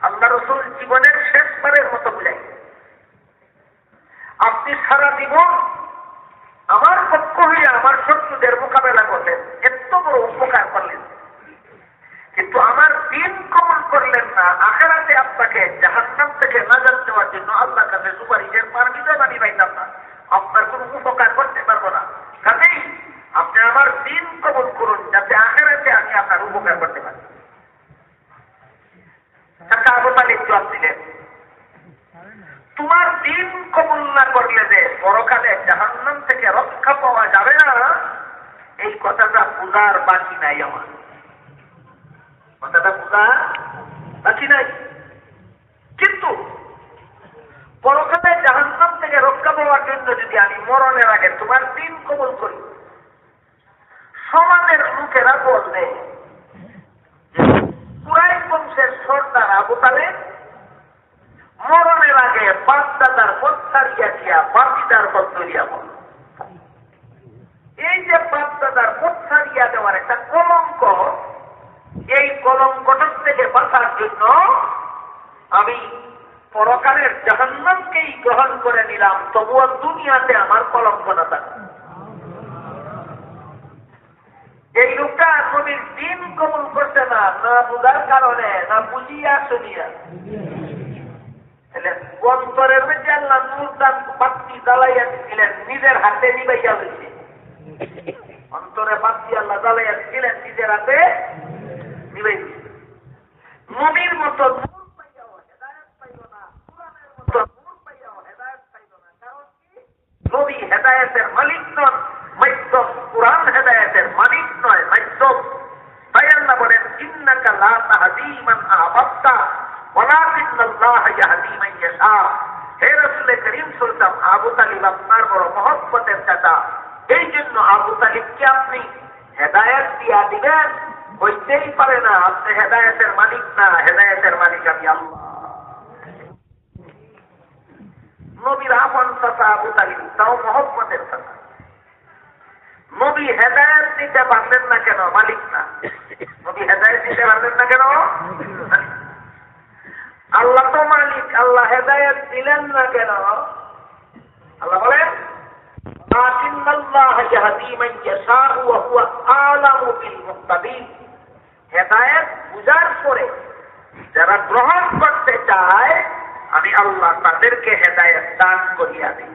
Speaker 1: আল্লাহ রাসূল জীবনের শেষবারের মতো বুঝাই, আপনি সারা জীবন আমার পক্ষ হইয়া আমার শত্রুদের মোকাবেলা করলেন, এত বড় উপকার করলেন, কিন্তু আমার দিন কবুল করলেন না। আখিরাতে আপনাকে জাহান্নাম থেকে নাজাত দেওয়ার জন্য আল্লাহর কাছে সুপারিশের পারমিশন আমি পাইতাম না, আপনার কোন উপকার করতে পারবো না। কাজেই আপনি আমার দিন কবুল করুন, যাতে আখিরাতে আমি আপনার উপকার করতে পারি। আবু তালিব জবাব দিলেন, তোমার দিন কবুল না করলে যে পরকালে জাহান্নাম থেকে রক্ষা পাওয়া যাবে না, এই কথাটা বুঝার বাকি নাই আমার, কথাটা বুঝা বাকি নাই। কিন্তু পরকালে জাহান্নাম থেকে রক্ষা পাওয়ার জন্য যদি আমি মরণের আগে তোমার দিন কবুল করি, সমাজের লোকেরা বলবে কুরাইশ বংশের সর্দার আবু তালেব মরণের আগে বাপদাদার পথ ছাড়িয়া দিয়া বাপিদার পথ ধরিয়া বল। এই যে বাপদাদার পথ ছাড়িয়া দেওয়ার একটা কলঙ্ক, এই কলঙ্কটার থেকে বাঁচার জন্য আমি পরকালের জাহান্নামকেই গ্রহণ করে নিলাম, তবুও দুনিয়াতে আমার কলঙ্ক না থাকে। এই লোকটা নবীর দিন কবুল করছে না, না বুঝার কারণে, না বুঝিয়া শুনিয়া। অন্তরের মধ্যে আল্লাহ নূর দান বাতি জ্বালাইয়া দিলেন, নিজের হাতে নিবাইয়া হয়েছে। অন্তরে বাতি আল্লাহ জ্বালাইয়া দিলেন, নিজের হাতে নিবাই দিয়েছে। নবীর মতো নূর পাইয়াও হেদায়েত পাইল না, কুরআনের মতো নূর পাইয়াও হেদায়েত পাইল না। কারণ কি? নবী হেদায়েতের মালিক নন, মাধ্যম। কুরআন হেদায়েতের মালিক নয়, মাধ্যম। তাই আল্লাহ বলেন, ইন্নাকা লা তাহদি মান আহবাবতা ওয়ালাকিন্নাল্লাহ ইয়াহদি মান ইয়াশা। হে রাসূল করিম সাল্লাল্লাহু আলাইহি ওয়াসাল্লাম, আবু তালিব আপনার বড় মহব্বতের চাচা, এই জন্য আবু তালিবকে আপনি হেদায়েত দিয়া দিবেন? হইতেই পারে না, আপনি হেদায়েতের মালিক না, হেদায়েতের মালিক আমি আল্লাহ। নবীর আপন চাচা আবু তালিব, তাও মহব্বতের চাচা। নবী হেদায়েত দিতে পারলেন না কেন? মালিক না। নবী হেদায়েত দিতে পারলেন না কেন? আল্লাহ তো মালিক, আল্লাহ হেদায়েত দিলেন না কেন? আল্লাহ বলেন, ওয়ালাকিন্নাল্লাহ ইয়াহদি মান ইয়াশা ওয়া হুয়া আ'লামু বিল মুহতাদিন। হেদায়েত বুঝার পরে যারা গ্রহণ করতে চায়, আমি আল্লাহ তাদেরকে হেদায়েত দান করিয়া দিই।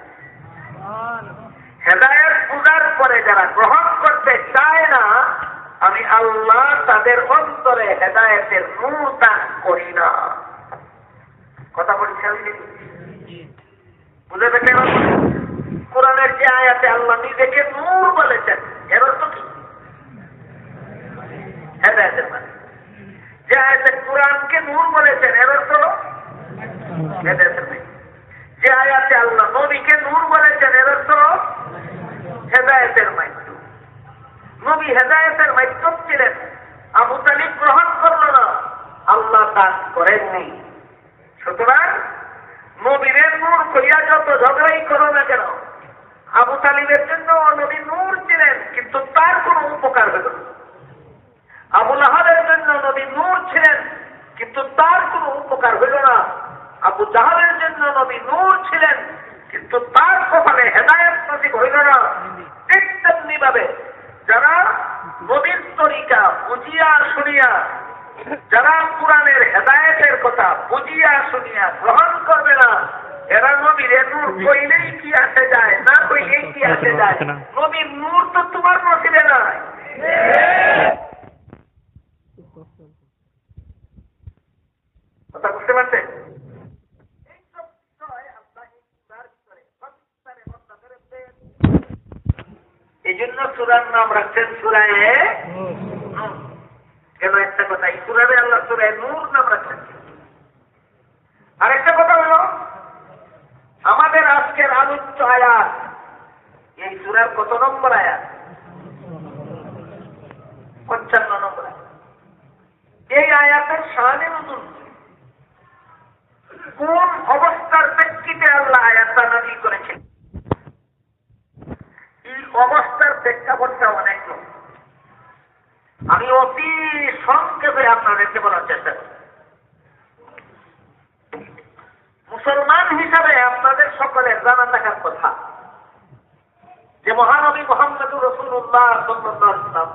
Speaker 1: হেদায়েত বুঝার পরে যারা গ্রহণ করতে চায় না, আমি আল্লাহ তাদের অন্তরে হেদায়েতের নূর দান করি না। কথা বলছি আমি, বুঝে দেখেন? কোরআনের যে আয়াতে আল্লাহ নিজেকে নূর বলেছেন, এর অর্থ কি? হেদায়েতের মানে। যে আয়াতে কোরআনকে নূর বলেছেন, এর অর্থ হেদায়েতের মানে। যে আয়াতে আল্লাহ নবীকে নূর বলেছেন, এর অর্থ হেদায়েতের মাধ্যম। নবী হেদায়েতের মাধ্যম ছিলেন, আবু তালিব গ্রহণ করল না, আল্লাহ দান করেননি। সুতরাং নবীর নূর করিয়া যত ঝগড়াই করো না কেন, আবু তালিবের জন্য নবী নূর ছিলেন, কিন্তু তার কোন উপকার হল না। আবু লাহাবের জন্য নবী নূর ছিলেন, কিন্তু তার কোন উপকার হইল না। আবু জাহালের জন্য নবী নূর ছিলেন, কিন্তু তার কপালে হেদায়েত নসিব হইল না। ঠিক তেমনি ভাবে যারা নবীর তরিকা বুঝিয়া শুনিয়া, যারা কোরআনের হেদায়েতের কথা বুঝিয়া শুনিয়া গ্রহণ করবে না, এরা নবীর নূর কইলেই কি আসে যায়, না কইলেই কি আসে যায়। নবীর নূর তো তোমার নসিবে নাই। কথা বুঝতে পারছেন? এই জন্য সূরার নাম রাখছেন সূরায়ে নূর। কেন? একটা কথা, এই সূরাতে আল্লাহ সূরায়ে নূর নাম রাখছেন। আরেকটা কথা হলো, আমাদের আজকের আলোচ্য আয়াত, এই সূরার কত নম্বর আয়াত? 55 নম্বর আয়াত। এই আয়াতে আয়াতের শানে নজুল, কোন অবস্থার প্রেক্ষিতে আল্লাহ আয়াতটা নাযিল করেছেন, এই অবস্থার প্রেক্ষাপটটা অনেক লোক। আমি অতি সংক্ষেপে আপনাদেরকে বলার চেষ্টা করি। মুসলমান হিসাবে আপনাদের সকলের জানা থাকার কথা যে মহানবী মুহাম্মদুর রাসূলুল্লাহ সাল্লাল্লাহু আলাইহি ওয়াসাল্লাম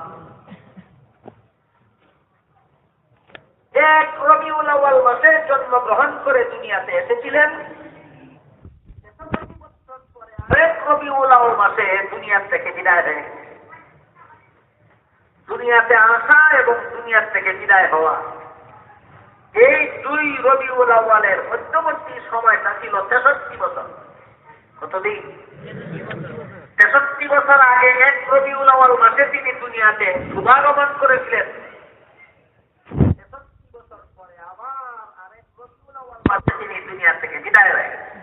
Speaker 1: এক রবিউল আউয়াল মাসে জন্মগ্রহণ করে দুনিয়াতে এসেছিলেন। এক রবিউল আউয়াল মাসে দুনিয়া থেকে বিদায় হয়ে গেছে। দুনিয়াতে আসা এবং দুনিয়া থেকে বিদায় হওয়া, এই দুই রবিউল আউয়ালের মধ্যবর্তী সময়টা ছিল 63 বছর। কতদিন? 63 বছর আগে এক রবিউল আউয়াল মাসে তিনি দুনিয়াতে শুভাগমন করেছিলেন। 63 বছর পরে আবার আরেক রবিউল আউয়াল মাসে তিনি দুনিয়া থেকে বিদায় হয়ে গেছেন।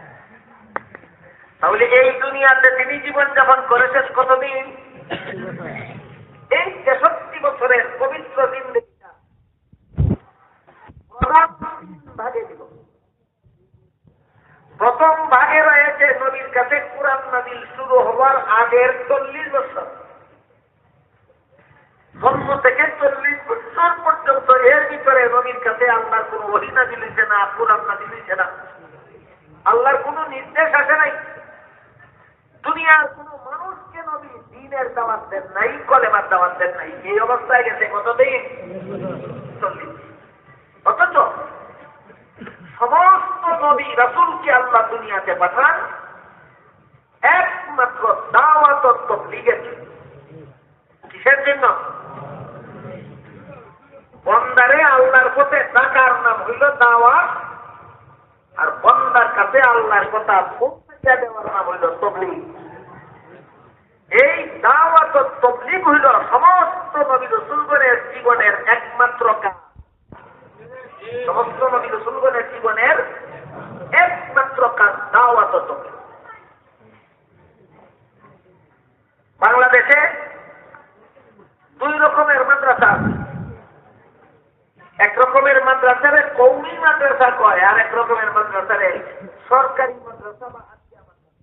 Speaker 1: তাহলে এই দুনিয়াতে তিনি জীবনযাপন করেছেন কতদিন? এই 63 বছরের পবিত্র জিন্দেগিটা ভাগে দিব। প্রথম ভাগে রয়েছে নবীর কাছে কুরআন নাযিল শুরু হওয়ার আগের 40 বছর, জন্ম থেকে 40 বছর পর্যন্ত। এর ভিতরে নবীর কাছে আল্লাহর কোন ওহী নাযিল হয়েছে না, কুরআন নাযিল হয়েছে না, আল্লাহর কোন নির্দেশ আসে নাই। দুনিয়ার কোন মানুষকে নবী দ্বীনের দাওয়াত দেন নাই, কলেমার দাওয়াত দেন নাই। এই অবস্থায় গেছে কতদিন? 40। অথচ সমস্ত নবী রাসূলকে আল্লাহ দুনিয়াতে পাঠান একমাত্র দাওয়াত ও তাবলীগের জন্য। কিসের জন্য? বন্দারে আল্লাহর পথে ডাকার নাম হইল দাওয়াত, আর বন্দার কাছে আল্লাহর কথা পৌঁছে দেওয়ার নাম হইল তাবলীগ। এই দাওয়াত ও তাবলীগ হইল সমস্ত নবী রাসূলগণের জীবনের একমাত্র কাজ। সমস্ত নবী রাসূলগণের জীবনের একমাত্র কাজ দাওয়াত ও তাবলীগ। বাংলাদেশে দুই রকমের মাদ্রাসা আছে। এক রকমের মাদ্রাসারে কওমি মাদ্রাসা কয়, আর এক রকমের মাদ্রাসারে সরকারি মাদ্রাসা বা আলিয়া মাদ্রাসা।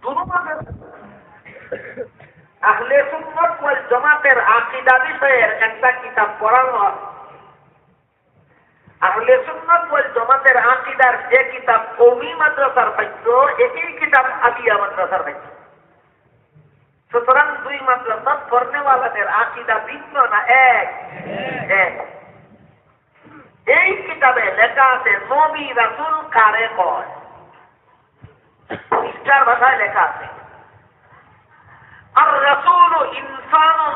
Speaker 1: দুটো মাদ্রাসা আহলে সুন্নাত ওয়াল জামাতের আকীদা বিষয়ের একটা কিতাব পড়ানো হয়। আহলে সুন্নাত ওয়াল জামাতের আকীদার যে কিতাব কওমি মাদ্রাসার পাঠ্য, একই কিতাব আলিয়া মাদ্রাসার পাঠ্য। সুতরাং দুই মাদ্রাসা পড়নেওয়ালাদের আকীদা ভিন্ন না এক? এক। এই কিতাবে লেখা আছে নবী রাসূল কারে কয়, পরিষ্কার ভাষায় লেখা আছে আর রাসূল ইনসানুন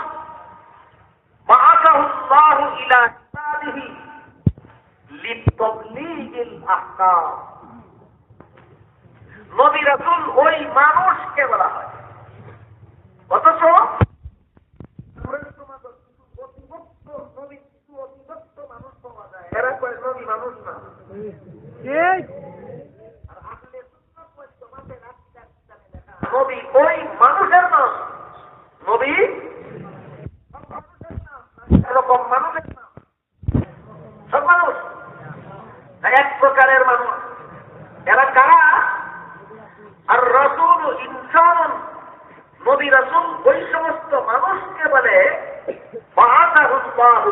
Speaker 1: বাআসাহু আল্লাহু ইলা ইবাদিহি লিতাবলীগিল আহকাম। নবী রাসূল ওই মানুষকে বলা হয়। অথচ মানুষ পাওয়া যায়, এরা কয় নবী মানুষ না। নবী ওই মানুষের নাম, নবী এরকম মানুষের নাম। সব মানুষ এক প্রকারের মানুষ। এরা কারা? আর রাসূল ইনসান, নবী রাসূল ওই সমস্ত মানুষকে বলে বাআসাহুল্লাহু,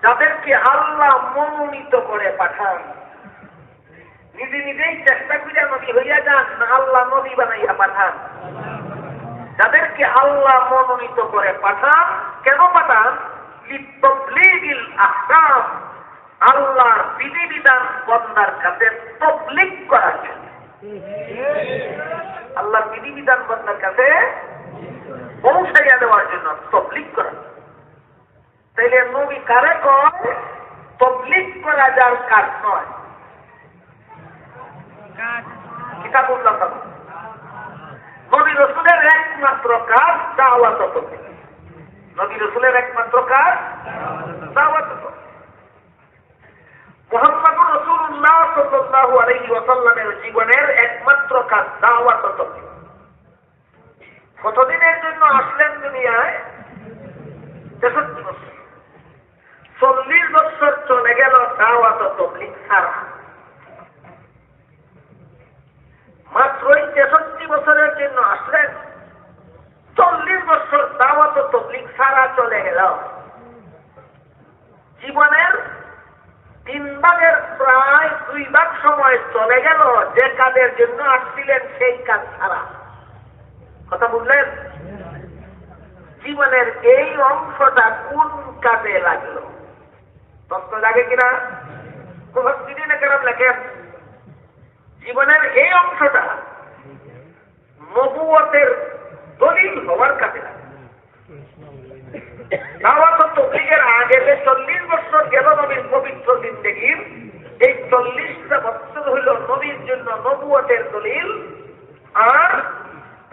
Speaker 1: যাদেরকে আল্লাহ মনোনীত করে পাঠান। নিজে নিজেই চেষ্টা করে নবী হইয়া যান না আল্লাহ নবী বানাইয়া পাঠান? যাদেরকে আল্লাহ মনোনীত করে পাঠান। কেন পাঠান? লিতাবলীগিল আহকাম, আল্লাহর বিধিবিধান বন্দার কাছে তাবলীগ করার জন্য। আল্লাহর বিধিবিধান বন্দার কাছে পৌঁছাইয়া দেওয়ার জন্য, তাবলীগ করার। তাইলে নবী কারে কয়? তাবলীগ করা যার কাজ নয়। কিতাবুল্লাহ নবী রাসূলের একমাত্র কাজ দাওয়াত ও তাবলীগ। নবী রাসূলের একমাত্র কাজ দাওয়াত ও তাবলীগ। মুহাম্মদুর রাসূলুল্লাহ সাল্লাল্লাহু আলাইহি ওয়াসাল্লামের জীবনের একমাত্র কাজ দাওয়াত ও তাবলীগ। কতদিনের জন্য আসলেন দুনিয়ায়? 63 বছর। 40 বছর দাওয়াত ও তাবলীগ ছাড়া। মাত্রই 63 বছরের জন্য আসলেন, 40 বছর দাওয়াত ও তাবলীগ ছাড়া চলে গেল। জীবনের 3 ভাগের প্রায় 2 ভাগ সময় চলে গেল যে কাজের জন্য আসছিলেন সেই কাজ ছাড়া। কথা বুঝলেন? জীবনের এই অংশটা কোন কাজে লাগলো? প্রশ্ন লাগে কিনা? মুফাসসিরিনে কেরাম লেখেন, জীবনের এই অংশটা নবুয়তের দলিল হওয়ার কাজে লাগে। দাওয়াত ও তাবলীগের আগে যে 40 বছর গেল নবীর পবিত্র জিন্দেগীর, এই 40টা বছর হইল নবীর জন্য নবুয়তের দলিল। আর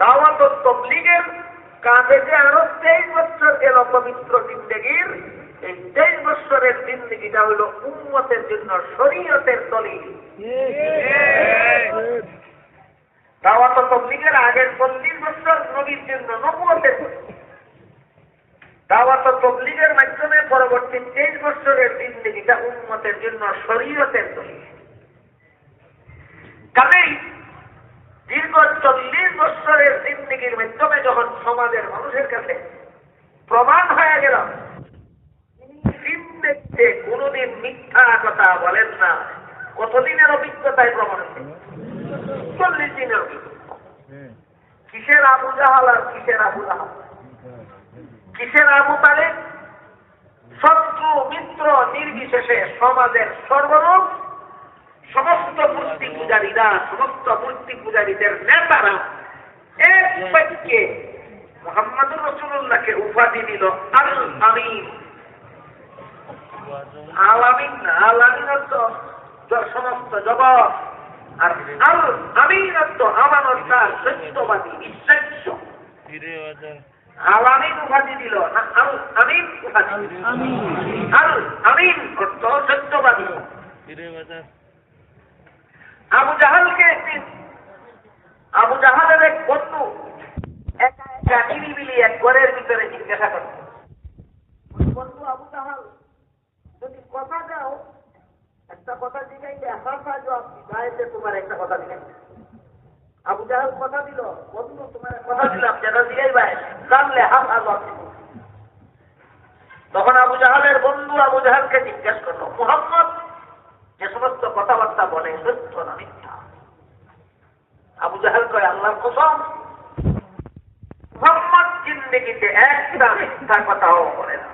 Speaker 1: দাওয়াত ও তাবলীগের কাজে যে আরো 23 বছর গেল পবিত্র জিন্দেগীর, এই 23 বছরের জিন্দেগিটা হইল উম্মতের জন্য শরীয়তের দলিল। দাওয়াত ও তাবলীগের আগের 40 বছর নবীর জন্য নবুয়তের দলিল। দাওয়াত ও তাবলীগের মাধ্যমে পরবর্তী 23 বছরের জিন্দেগিটা উম্মতের জন্য শরীয়তের দলিল। কাজেই দীর্ঘ 40 বছরের জিন্দেগির মাধ্যমে যখন সমাজের মানুষের কাছে প্রমাণ হয়ে গেল জিন্দেগিতে কোনদিন মিথ্যা কথা বলেন না, কতদিনের অভিজ্ঞতায় প্রমাণ হচ্ছে? 40 দিনের অভিজ্ঞতা। কিসের আবু জাহাল আর কিসের আবু লাহাব? কিসের আবু তালেব? শত্রু মিত্র নির্বিশেষে সমাজের সর্বরূপ সমস্ত মূর্তি পূজারীরা, সমস্ত মূর্তি পূজারীদের নেতারা এক বাক্যে মুহাম্মদুর রাসূলুল্লাহকে উপাধি দিল আল আমিন। আল আমিন, আল আমিন অর্থ সমস্ত জগৎ, আর আল আমিন অর্থ আমানতদার, সত্যবাদী, বিশ্বাস্য। আল আমিন উপাধি দিল না, আল আমিন উপাধি। আল আমিন অর্থ সত্যবাদী। আবু জাহালকে একদিন আবু জাহালের এক বন্ধু একা নিরিবিলি এক ঘরের ভিতরে জিজ্ঞাসা করত, বন্ধু আবু জাহাল, যদি কথা দাও একটা কথা জিজ্ঞাইলে হাসা জবাব গায়েতে তোমার একটা কথা জিজ্ঞাসা। আবু জাহাল কথা দিল, বন্ধু তোমার কথা দিলাম যেটা জিজ্ঞাইবাই জানলে হাসা জবাব দিব। তখন আবু জাহালের বন্ধু আবু জাহালকে জিজ্ঞাসা করলো, মুহাম্মদ যে সমস্ত কথাবার্তা বলে সত্য না মিথ্যা? আবু জাহাল কয়, আল্লাহর কসম, মুহাম্মদ জিন্দেগিতে একটা মিথ্যা কথাও বলে না।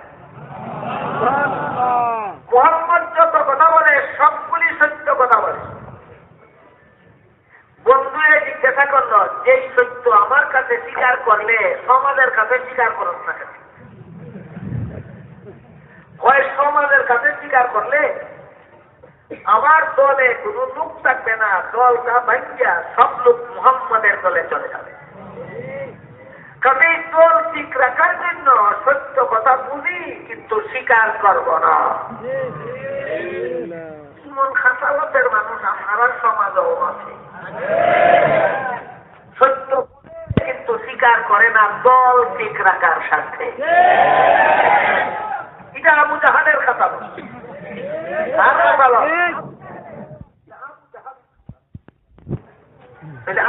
Speaker 1: মুহাম্মদ যত কথা বলে সবগুলি সত্য কথা বলে। বন্ধু জিজ্ঞাসা করলো, যেই সত্য আমার কাছে স্বীকার করলে সমাজের কাছে স্বীকার করুন না কেন? হয় সমাজের কাছে স্বীকার করলে আমার দলে কোন লোক থাকবে না, দলটা ভাঙ্গিয়া সব লোক মুহাম্মদের দলে চলে যাবে। কাজে দল ঠিক রাখার জন্য সত্য কথা বুঝি কিন্তু স্বীকার করব না। এমন খাসালতের মানুষ আমার সমাজও আছে, সত্য কিন্তু স্বীকার করে না দল ঠিক রাখার সাথে। এটা আবু জাহালের কথা বলছে।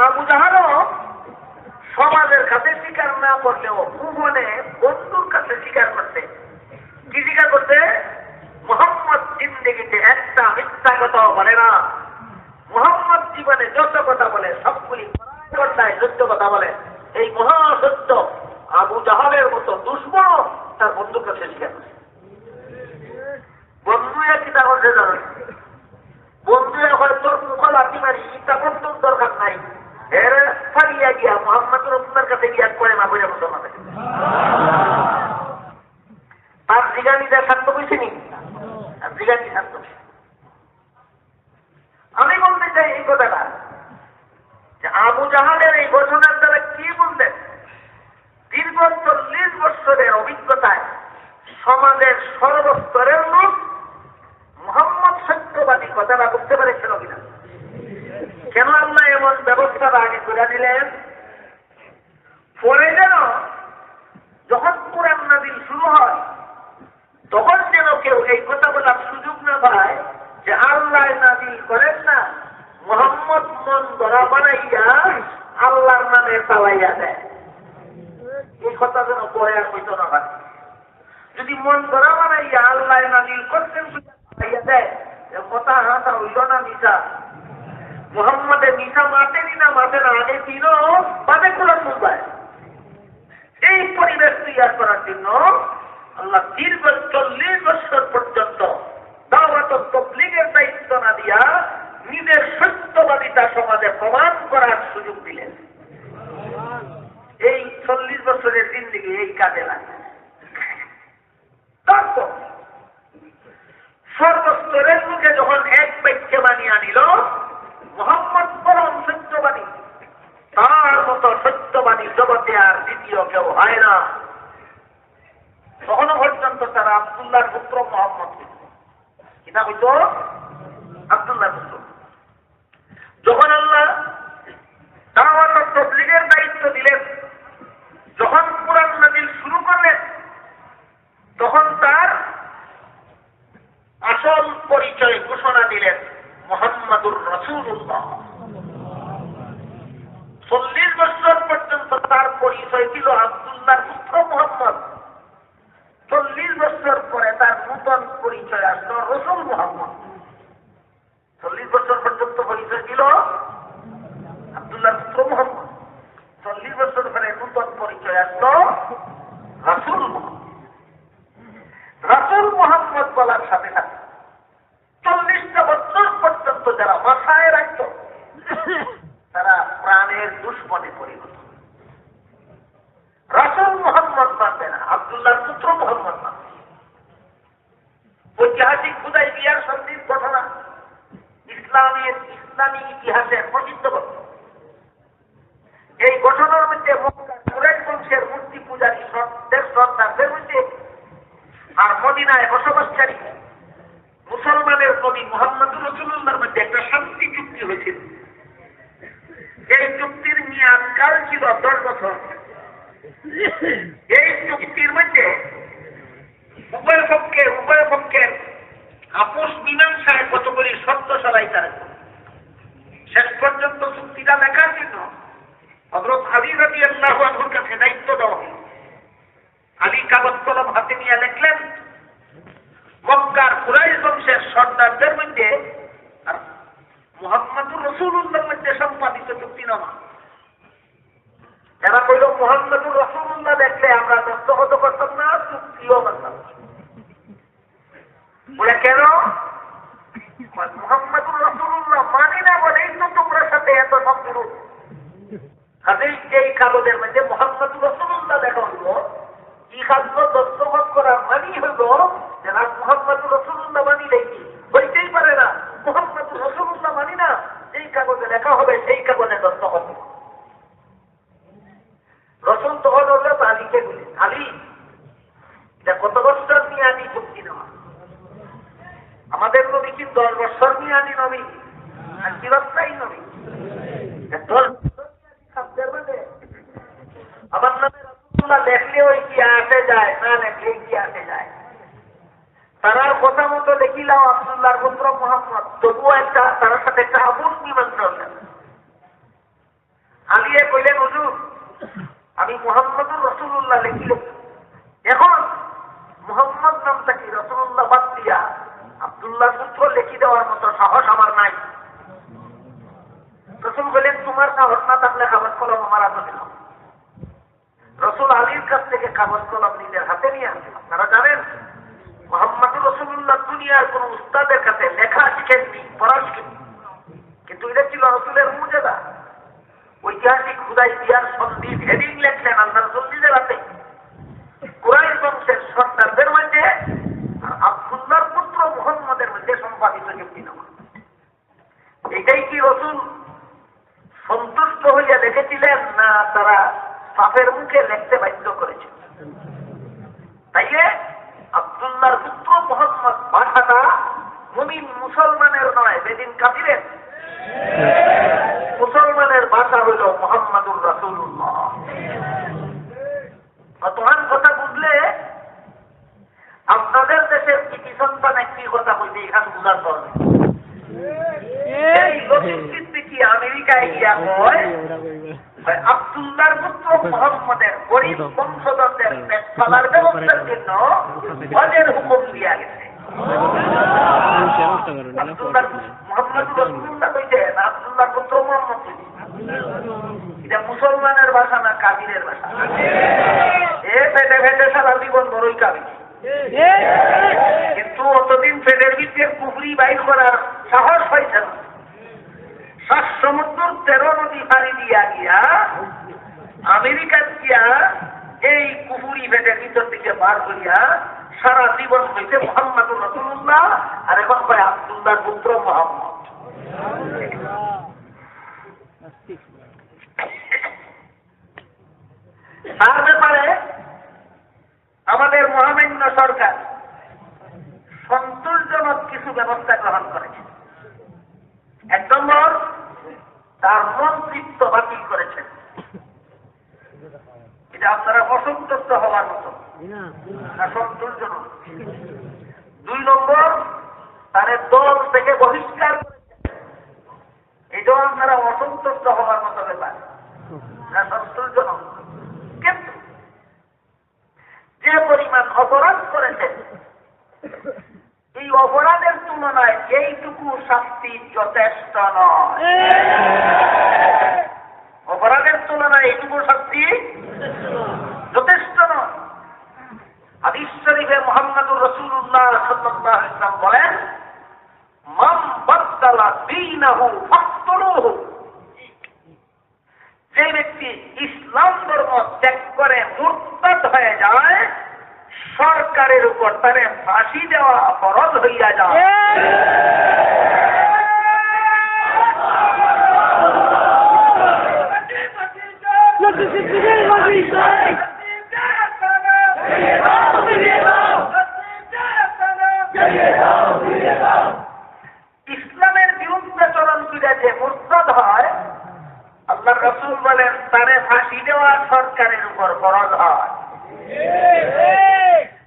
Speaker 1: আবু জাহালও সমাজের কাছে স্বীকার না করলেও ভুবনে বন্ধুর কাছে স্বীকার করতে। কি স্বীকার করতে? মুহাম্মদ জিন্দেগিতে একটা মিথ্যা কথাও বলে না। মুহাম্মদ জীবনে যত কথা বলে সবগুলি ঘটনায় সত্য কথা বলে। এই মহাসত্য আবু জাহালের মতো দুশ্মন তার বন্ধুর কাছে স্বীকার করছে। বন্ধু কি তা করছে জানেন? বন্ধু এখন তোর মুখ লাঠি মারি তা করতে দরকার নাই, এর ফারিয়া গিয়া মোহাম্মদ রসুলের কাছে গিয়া করে না বলে মুসলমান তার জিগানিটা শান্ত কইছেনি, জিগানি শান্ত। আমি বলতে চাই এই কথাটা যে আবু জাহালের এই ঘটনার দ্বারা কি বললেন? দীর্ঘ 40 বছরের অভিজ্ঞতায় সমাজের সর্বস্তরের লোক মুহাম্মদ সত্যবাদী কথাটা বুঝতে পেরেছিল কিনা? কেন আল্লাহ এমন ব্যবস্থাটা আগে করে দিলেন? পরে যেন যখন কুরআন নাযিল শুরু হয় তখন যেন কেউ এই কথা বলার সুযোগ না পায় যে আল্লাহ নাজিল করেন না, মুহাম্মদ মন গড়া বানাইয়া আল্লাহর নামে চালাইয়া দেয়। এই কথা যেন পরে আর হইত না হয়। যদি মন গড়া বানাইয়া আল্লাহ নাজিল করতেন চালাইয়া দেয়, কথা হাসা হইল না মিশা। মুহাম্মদের মিশা মাতেনি না মাতে না, আগে ছিল বাদে কোরআন মুবায়। এই পরিবেশ তৈরি করার জন্য আল্লাহ দীর্ঘ 40 বছর পর্যন্ত দাওয়াত ও তাবলীগের দায়িত্ব না দিয়া নিজের সত্যবাদিতা সমাজে প্রমাণ করার সুযোগ দিলেন। এই 40 বছরের জিন্দেগি এই কাজে লাগে। তারপর সর্বস্তরের লোকে যখন এক বাক্যে মানিয়ে আনিল মুহাম্মদ পরম সত্যবাদী, তার মতো সত্যবাদী জগতে আর দ্বিতীয় কেউ হয় না। তখনও পর্যন্ত তারা আব্দুল্লাহর পুত্র মুহাম্মদ কিনা হইত আব্দুল্লাহর পুত্র। যখন আল্লাহ দাওয়াত ও তাবলীগের দায়িত্ব দিলেন, যখন কুরআন নাযিল শুরু করলেন, তখন তার আসল পরিচয় ঘোষণা দিলেন মুহাম্মাদুর রাসূলুল্লাহ। 40 বছর পর্যন্ত তার পরিচয় ছিল আব্দুল্লাহর পুত্র মুহাম্মদ। 40 বছর পরে তার নূতন পরিচয় আসলো রাসূল মুহাম্মদ। 40 বছর পর্যন্ত পরিচয় ছিল আব্দুল্লাহর পুত্র মুহাম্মদ। 40 বছর পরে নূতন পরিচয় আসলো রাসূল মুহাম্মদ। রাসূল মুহাম্মদ বলার সাথে সাথে 40টা বছর পর্যন্ত যারা মাথায় রাখত তারা প্রাণের দুশ্মনে পরিণত। রাসূল মুহাম্মদ মানবে না, আব্দুল্লাহর পুত্র মুহাম্মদ মানবে। ঐতিহাসিক হুদায়বিয়ার সন্ধির ঘটনা ইসলামী ইতিহাসের প্রসিদ্ধ ঘটনা। এই ঘটনার মধ্যে মক্কার কুরাইশ বংশের মূর্তি পূজারী সর্দারদের মধ্যে আর মদিনায় বসবাসকারী মুসলমানের নবী মুহাম্মদুর রাসূলুল্লাহর মধ্যে একটা শান্তি চুক্তি হয়েছিল। এই চুক্তির মেয়াদ কাল ছিল 10 বছর। এই চুক্তির মধ্যে উভয় পক্ষের আপোষ মীমাংসায় কতগুলি শর্ত সবাই তারা শেষ পর্যন্ত চুক্তিটা লেখার জন্য হযরত আলী রাদিয়াল্লাহু আনহুর কাছে দায়িত্ব দেওয়া হল। আলী কাগজ কলম হাতে নিয়ে লিখলেন, মক্কার কুরাইশ বংশের সর্দারদের মধ্যে আর মুহাম্মদুর রাসূলুল্লাহর মধ্যে সম্পাদিত চুক্তিনামা। এরা কইল মুহাম্মদুর রাসূলুল্লাহ দেখলে আমরা দস্তখত করতাম না, চুক্তিও করতাম না। বলে কেন? মুহাম্মদুর রাসূলুল্লাহ মানি না বলেই তো তোমরা সাথে এত সম্পর্ক। কাজেই এই কাগজের মধ্যে মুহাম্মদুর রাসূলুল্লাহ লেখা হইল, কি কাগজ দস্তখত করা মানি হইল যে না মুহাম্মদুর রাসূলুল্লাহ মানি দেখি হইতেই পারে না। মুহাম্মদুর রাসূলুল্লাহ মানি না, যেই কাগজে লেখা হবে সেই কাগজে দস্তখত হবে। রসুল তখন হলো আলীকে বলেন, আলী এটা কত বছর নিয়ে আনি চুক্তি নেওয়া? আমাদের নবী কি 10 বছর নিয়ে আনি নবী আর চিরস্থায়ী নবী? 10 আমার নামে রাসূলুল্লাহ লেখলে ওই কি আসে যায়, না লেখলে কি আসে যায়। তারার কথা মতো দেখিলাম আব্দুল্লাহর পুত্র মুহাম্মদ, তবুও একটা তার সাথে একটা আপোষ মীমাংসা হলেন। আলিয়ে কইলেন, হুজুর আমি মুহাম্মদুর রাসূলুল্লাহ লিখিল, এখন মুহাম্মদ নামটা কি রাসূলুল্লাহ বাদ দিয়া আব্দুল্লাহর পুত্র লিখি দেওয়ার মতো সাহস আমার নাই। রাসূল বলেন, তোমার সাহস না থাকলে কাগজ কলম আমার হাতে দিল। রাসূল আলীর কাছ থেকে কাগজ কলম নিজের হাতে নিয়ে আসেন। আপনারা জানেন মুহাম্মদুর রাসূলুল্লাহ দুনিয়ার কোন উস্তাদের কাছে লেখা শিখেননি, পড়া শিখেননি, কিন্তু এটা ছিল রাসূলের মুজিজা। ঐতিহাসিক হুদায়বিয়ার সন্ধির হেডিং লেখলেন আল্লাহ রাসূল নিজের হাতে, কুরাইশ বংশের সর্দারদের মধ্যে আর আব্দুল্লাহর পুত্র মুহাম্মদের মধ্যে সম্পাদিত চুক্তিনামা। এটাই কি রাসূল সন্তুষ্ট হইয়া দেখেছিলেন, না তারা সাফের মুখে লিখতে বাধ্য করেছে? তাইলে আব্দুল্লাহর পুত্র মুহাম্মদ ভাষাটা মুমিন মুসলমানের নয়, বেদিন কাফিরের। মুসলমানের ভাষা হইল মুহাম্মাদুর রাসূলুল্লাহ। তোমার কথা বুঝলে আপনাদের দেশের কি সন্তান একটি কথা বলতে এখানে বুঝার দরকার। এই লতিফ সিদ্দিকী আমেরিকায় গিয়া কয় আব্দুল্লাহর পুত্র মুহাম্মদের গরিব বংশধরদের পেট পালার ব্যবস্থার জন্য হজের হুকুম দিয়া গেছে। আব্দুল্লাহ মুহাম্মদুর রাসূলুল্লাহ কইছেন আব্দুল্লাহর পুত্র মুহাম্মদ। এটা মুসলমানের ভাষা না কাফিরের ভাষা? এ পেটে পেটে সারা জীবন বড়ই কাফির, কিন্তু অতদিন পেটের ভিতরে কুফরি বাইর করার সাহস পাইছে না। 7 সমুদ্র 13 নদী পাড়ি দিয়া গিয়া আমেরিকার গিয়া এই কুফুরি পেটের ভিতর থেকে বার করিয়া সারা জীবন হইতে মুহাম্মদুর রাসূলুল্লাহ, আর এখন কয় আব্দুল্লাহর পুত্র মুহাম্মদ। তার ব্যাপারে আমাদের মহামান্য সরকার সন্তোষজনক কিছু ব্যবস্থা গ্রহণ করেছে। 1 নম্বর, তার মন্ত্রিত্ব বাতিল করেছেন। এটা আপনারা অসন্তুষ্ট হওয়ার মতো না, সন্তোষজনক। 2 নম্বর, তার দল থেকে বহিষ্কার করেছেন। এটাও আপনারা অসন্তুষ্ট হওয়ার মতো ব্যাপার না, সন্তোষজনক। কিন্তু যে পরিমাণ অপরাধ করেছেন, এই অপরাধের তুলনায় এইটুকু শাস্তি যথেষ্ট নয়। অপরাধের তুলনায় এইটুকু শাস্তি যথেষ্ট নয়। হাদিস শরীফে মুহাম্মদুর রাসূলুল্লাহ সাল্লাল্লাহু আলাইহি ওয়াসাল্লাম বলেন, মান বাদদালা দীনাহু ফাকতুলুহু। যে ব্যক্তি ইসলাম ধর্ম ত্যাগ করে মুরতাদ হয়ে যায়, সরকারের উপর তারে ফাঁসি দেওয়া ফরজ হইয়া যায়। ইসলামের বিরুদ্ধাচরণ করে যে মুরতাদ হয়, আল্লাহ রাসূল বলেন তারে ফাঁসি দেওয়া সরকারের উপর ফরজ হয়।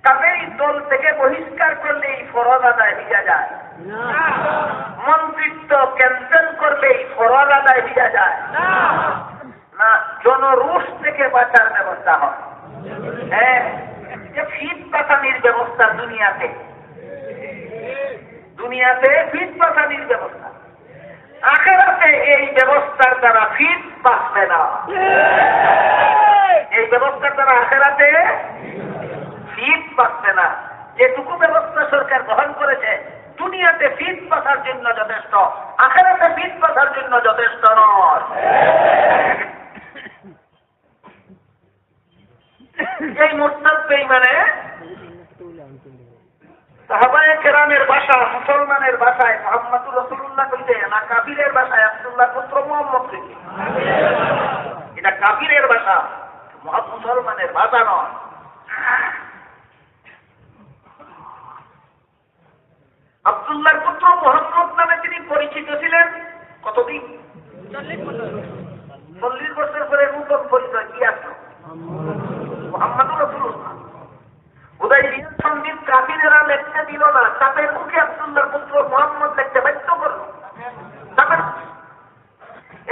Speaker 1: কাজেই দল থেকে বহিষ্কার করলেই ফরজ আদায় হইয়া যায়, মন্ত্রিত্ব ক্যান্সেল করলেই ফরজ আদায় হইয়া যায় না, জনরোষ থেকে বাঁচার ব্যবস্থা হয়। হ্যাঁ, যে ফিট পাতানির ব্যবস্থা দুনিয়াতে ফিট পাতানির ব্যবস্থা, আখিরাতে এই ব্যবস্থার দ্বারা ফিট বাঁচবে না। এই ব্যবস্থার দ্বারা আখিরাতে ফিট বাঁচবে না। যেটুকু ব্যবস্থা সরকার গ্রহণ করেছে দুনিয়াতে ফিট বাঁচার জন্য যথেষ্ট, আখিরাতে ফিট বাঁচার জন্য যথেষ্ট নয়। এই মুরতাদ বেঈমানে সাহাবায়ে কেরামের ভাষা, মুসলমানের ভাষায় মুহাম্মদুর রাসূলুল্লাহ কইতে না, কাফিরের ভাষায় আব্দুল্লাহ পুত্র মুহাম্মদ কইতে। এটা কাফিরের ভাষা, মুসলমানের ভাষা নয়। আব্দুল্লাহর পুত্র মুহাম্মদ নামে তিনি পরিচিত ছিলেন কতদিন? 40 বছর পরে নতুন পরিচয় কি আসলো? মুহাম্মদুর রাসূলুল্লাহ। হুদাইবিয়া সন্ধির কাফিরেরা লিখতে দিল না, চাপের মুখে আব্দুল্লাহর পুত্র মুহাম্মদ লিখতে বাধ্য করল।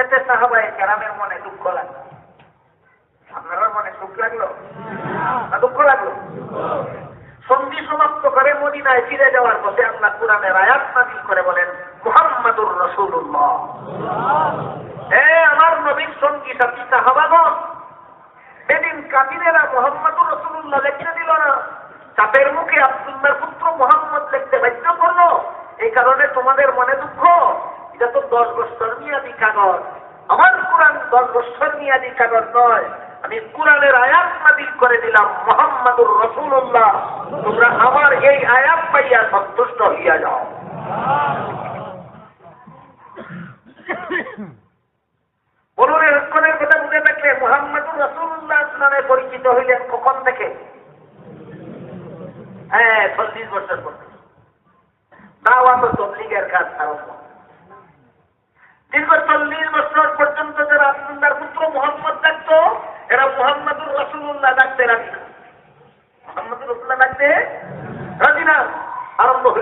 Speaker 1: এতে সাহাবায়ে কেরামের মনে দুঃখ লাগলো। আপনার মনে সুখ লাগলো না দুঃখ লাগলো? সন্ধি সমাপ্ত করে মদিনায় ফিরে যাওয়ার পথে আল্লাহ কুরআনের আয়াত নাযিল করে বলেন, মুহাম্মাদুর রাসূলুল্লাহ। আমার নবীর সঙ্গী সাথী সাহাবাগণ, সেদিন কাফিরেরা মুহাম্মাদুর রাসূলুল্লাহ লিখতে দিল না, চাপের মুখে আব্দুল্লাহর পুত্র মুহাম্মদ লিখতে বাধ্য করলো। এই কারণে তোমাদের মনে দুঃখ। এটা তো 10 বছর মেয়াদী কাগজ, আমার কুরআন 10 বছর মেয়াদী কাগজ নয়। আমি কুরআনের আয়াত নাযিল করে দিলাম, মুহাম্মাদুর রাসূলুল্লাহ, তোমরা আমার এই আয়াত পাইয়া সন্তুষ্ট হইয়া যাও। বলুন, এক্ষণের কথা বুঝে থাকলে মুহাম্মাদুর রাসূলুল্লাহ নামে পরিচিত হইলেন কখন থেকে? 40 বছর পর। দাওয়াত ও তাবলীগের কাজ আরম্ভ। দীর্ঘ 40 বছর পর্যন্ত যারা আব্দুল্লাহর পুত্র মুহাম্মদ ডাকতো, এরা মুহাম্মাদুর রাসূলুল্লাহ ডাকতে রাজি না। মুহাম্মাদুর রাসূলুল্লাহ ডাকতে রাজি না।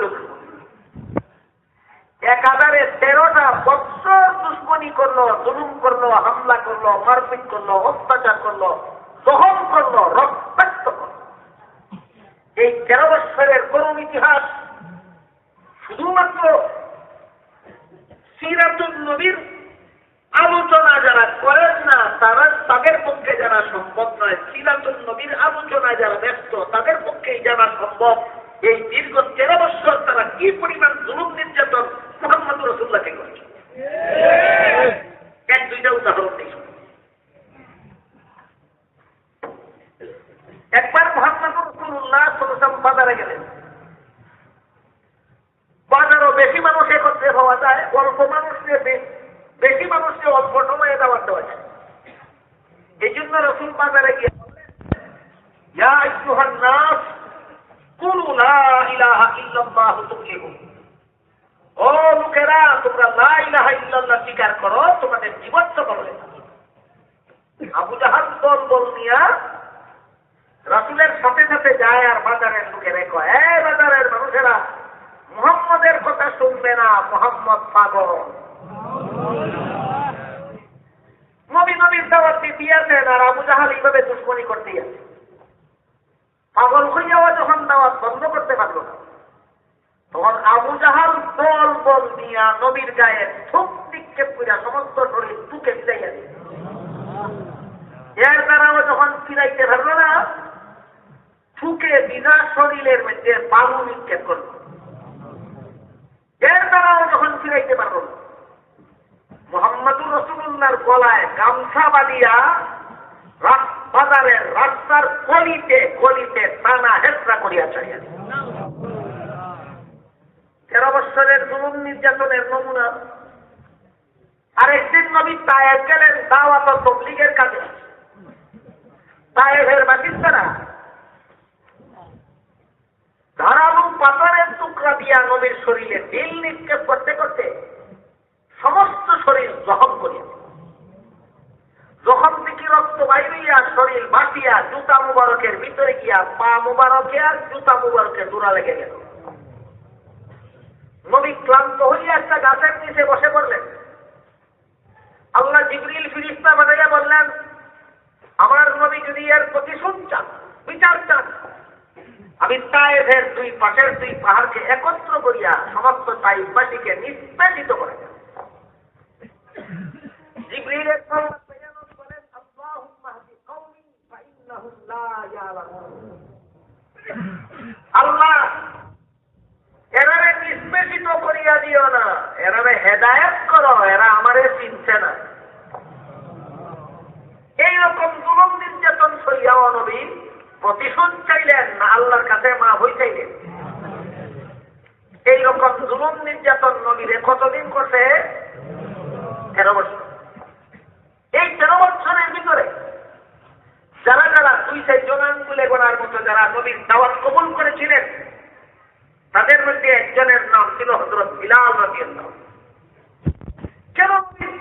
Speaker 1: হইল 1013টা বছর দুশ্মনী করলো, জুলুম করলো, হামলা করলো, মারপিট করলো, অত্যাচার করলো, দহন করলো, রক্তাক্ত করলো। এই 13 বছরের করুণ ইতিহাস শুধুমাত্র সিরাতুন নবীর আলোচনা যারা করেন না তাদের পক্ষে জানা সম্ভব নয়। সিরাতুন নবীর আলোচনা যারা ব্যস্ত তাদের পক্ষেই জানা সম্ভব এই দীর্ঘ 13 বছর তারা কি পরিমাণ জুলুম নির্যাতন মুহাম্মদ রাসূলুল্লাহকে করেছে। এক দুইটা উদাহরণ দিই। একবার মুহাম্মদ রাসূলুল্লাহ সাল্লাল্লাহু আলাইহি ওয়াসাল্লাম বাজারে গেলেন। বাজারও বেশি মানুষ একত্রে হওয়া যায়, অল্প মানুষকে বেশি মানুষকে অল্প সময়ে দাওয়াত দেওয়া যায়। এই জন্য রাসূল বাজারে গিয়ে বললেন, ইয়া আইয়ুহান নাস কুলু লা ইলাহা ইল্লাল্লাহ তুফলিহু। ও লোকেরা, তোমরা লা ইলাহা ইল্লাল্লাহ স্বীকার করো, তোমাদের জীবন সফল হবে। আবু জাহাল দল নিয়া রাসূলের সাথে সাথে যায় আর বাজারের লোকেরা কয়, এই বাজারের মানুষেরা মুহাম্মদের কথা শুনবে না, মুহাম্মদ পাগল। নবীর দাওয়াত দিয়েছেন আর আবু জাহাল এইভাবে দুশ্মনী করতে আছে। পাগল হইয়াও যখন দাওয়াত বন্ধ করতে পারল না, তখন আবু জাহাল দল নিয়া নবীর গায়ে থুক নিক্ষেপ করিয়া সমস্ত শরীর টুকে ফিরাইয়া দিল। এর দ্বারাও যখন ফিরাইতে পারল না, থুকে বিনা শরীরের মধ্যে বালু নিক্ষেপ করল। এর দ্বারাও যখন ফিরাইতে পারল না, মুহাম্মদুর রাসূলুল্লাহর গলায় গামছা বাঁধিয়া বাজারের রাস্তার গলিতে টানা হেঁচড়া করিয়া চড়িয়া দিল। 13 বছরের জুলুম নির্যাতনের নমুনা। আরেকদিন নবী তায়েফ গেলেন দাওয়াত ও তাবলীগের কাজে। তায়েফের বাসিন্দারা ধারালো পাথরের টুকরা দিয়া নবীর শরীরে ঢিল নিক্ষেপ করতে করতে সমস্ত শরীর জখম করিয়া, জখম থেকে রক্ত বাইরিয়া শরীর বাঁচিয়া জুতা মুবারকের ভিতরে গিয়া পা মুবারকে আর জুতা মুবারকের জোড়া লেগে গেল। নবী ক্লান্ত হইয়া একটা গাছের নিচে বসে পড়লেন। আল্লাহ জিবরিল ফিরিস্তা বানাইয়া বললেন, আমার নবী যদি এর প্রতিশোধ চান, বিচার চান, আমি তায়েফের দুই পাশের দুই পাহাড়কে একত্র করিয়া সমস্ত তায়েফবাসীকে নিষ্পেষিত করে দেব। জিবরিল বলেন, আল্লাহুম্মা হদি কওমি ফাইন্নাহুম লা ইয়ালামুন। আল্লাহ এরারে নিষ্পেষিত করিয়া দিও না, এরারে হেদায়েত করো, এরা আমারে চিনছে না। এইরকম জুলুম নির্যাতন সইয়াও নবী প্রতিশোধ চাইলেন না, আল্লাহর কাছে মাফ চাইলেন। এইরকম জুলুম নির্যাতন নবীরে কতদিন করছে? 13 বছর। এই 13 বছরের ভিতরে যারা 2-4 জন আঙ্গুলে গোনার মতো যারা নবীর দাওয়াত কবুল করেছিলেন, তাদের মধ্যে একজনের নাম ছিল হযরত বিলাল রাদিয়াল্লাহু। কেন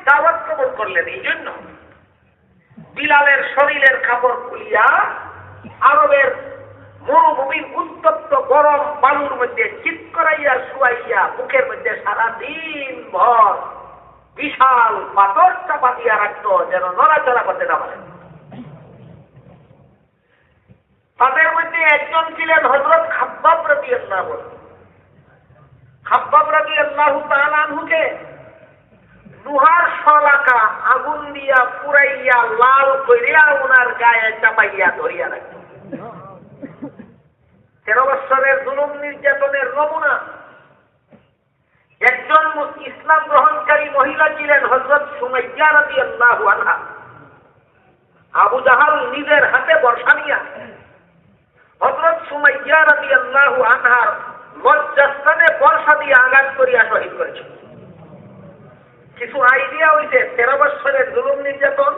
Speaker 1: দাওয়াত কবুল করলেন? এই জন্য বিলালের শরীরের কাপড় খুলিয়া আরবের মরুভূমির উত্তপ্ত গরম বালুর মধ্যে চিৎ করাইয়া শুয়াইয়া বুকের মধ্যে সারাদিন ভর বিশাল পাথর চাপা দিয়া রাখত, যেন নড়াচড়া করতে না পারে। তাদের মধ্যে একজন ছিলেন হযরত খাব্বাব রাদিয়াল্লাহু। খাব্বাব রাদিয়াল্লাহু তাআলা আনহুকে লোহার শলাকা আগুন দিয়া পুরাইয়া লাল করিয়া ওনার গায়ে চাপাইয়া ধরিয়া রাখত। 13 বছরের জুলুম নির্যাতনের নমুনা। একজন ইসলাম গ্রহণকারী মহিলা ছিলেন হযরত সুমাইয়া রাদিয়াল্লাহু আনহা। আবু জাহাল নিজের হাতে বর্ষা নিয়া হযরত সুমাইয়া রাদিয়াল্লাহু আনহার লজ্জাস্থানে বর্ষা দিয়ে আঘাত করিয়া শহীদ করেছিল। কিছু আইডিয়া হইছে 13 বছরের জুলুম নির্যাতন।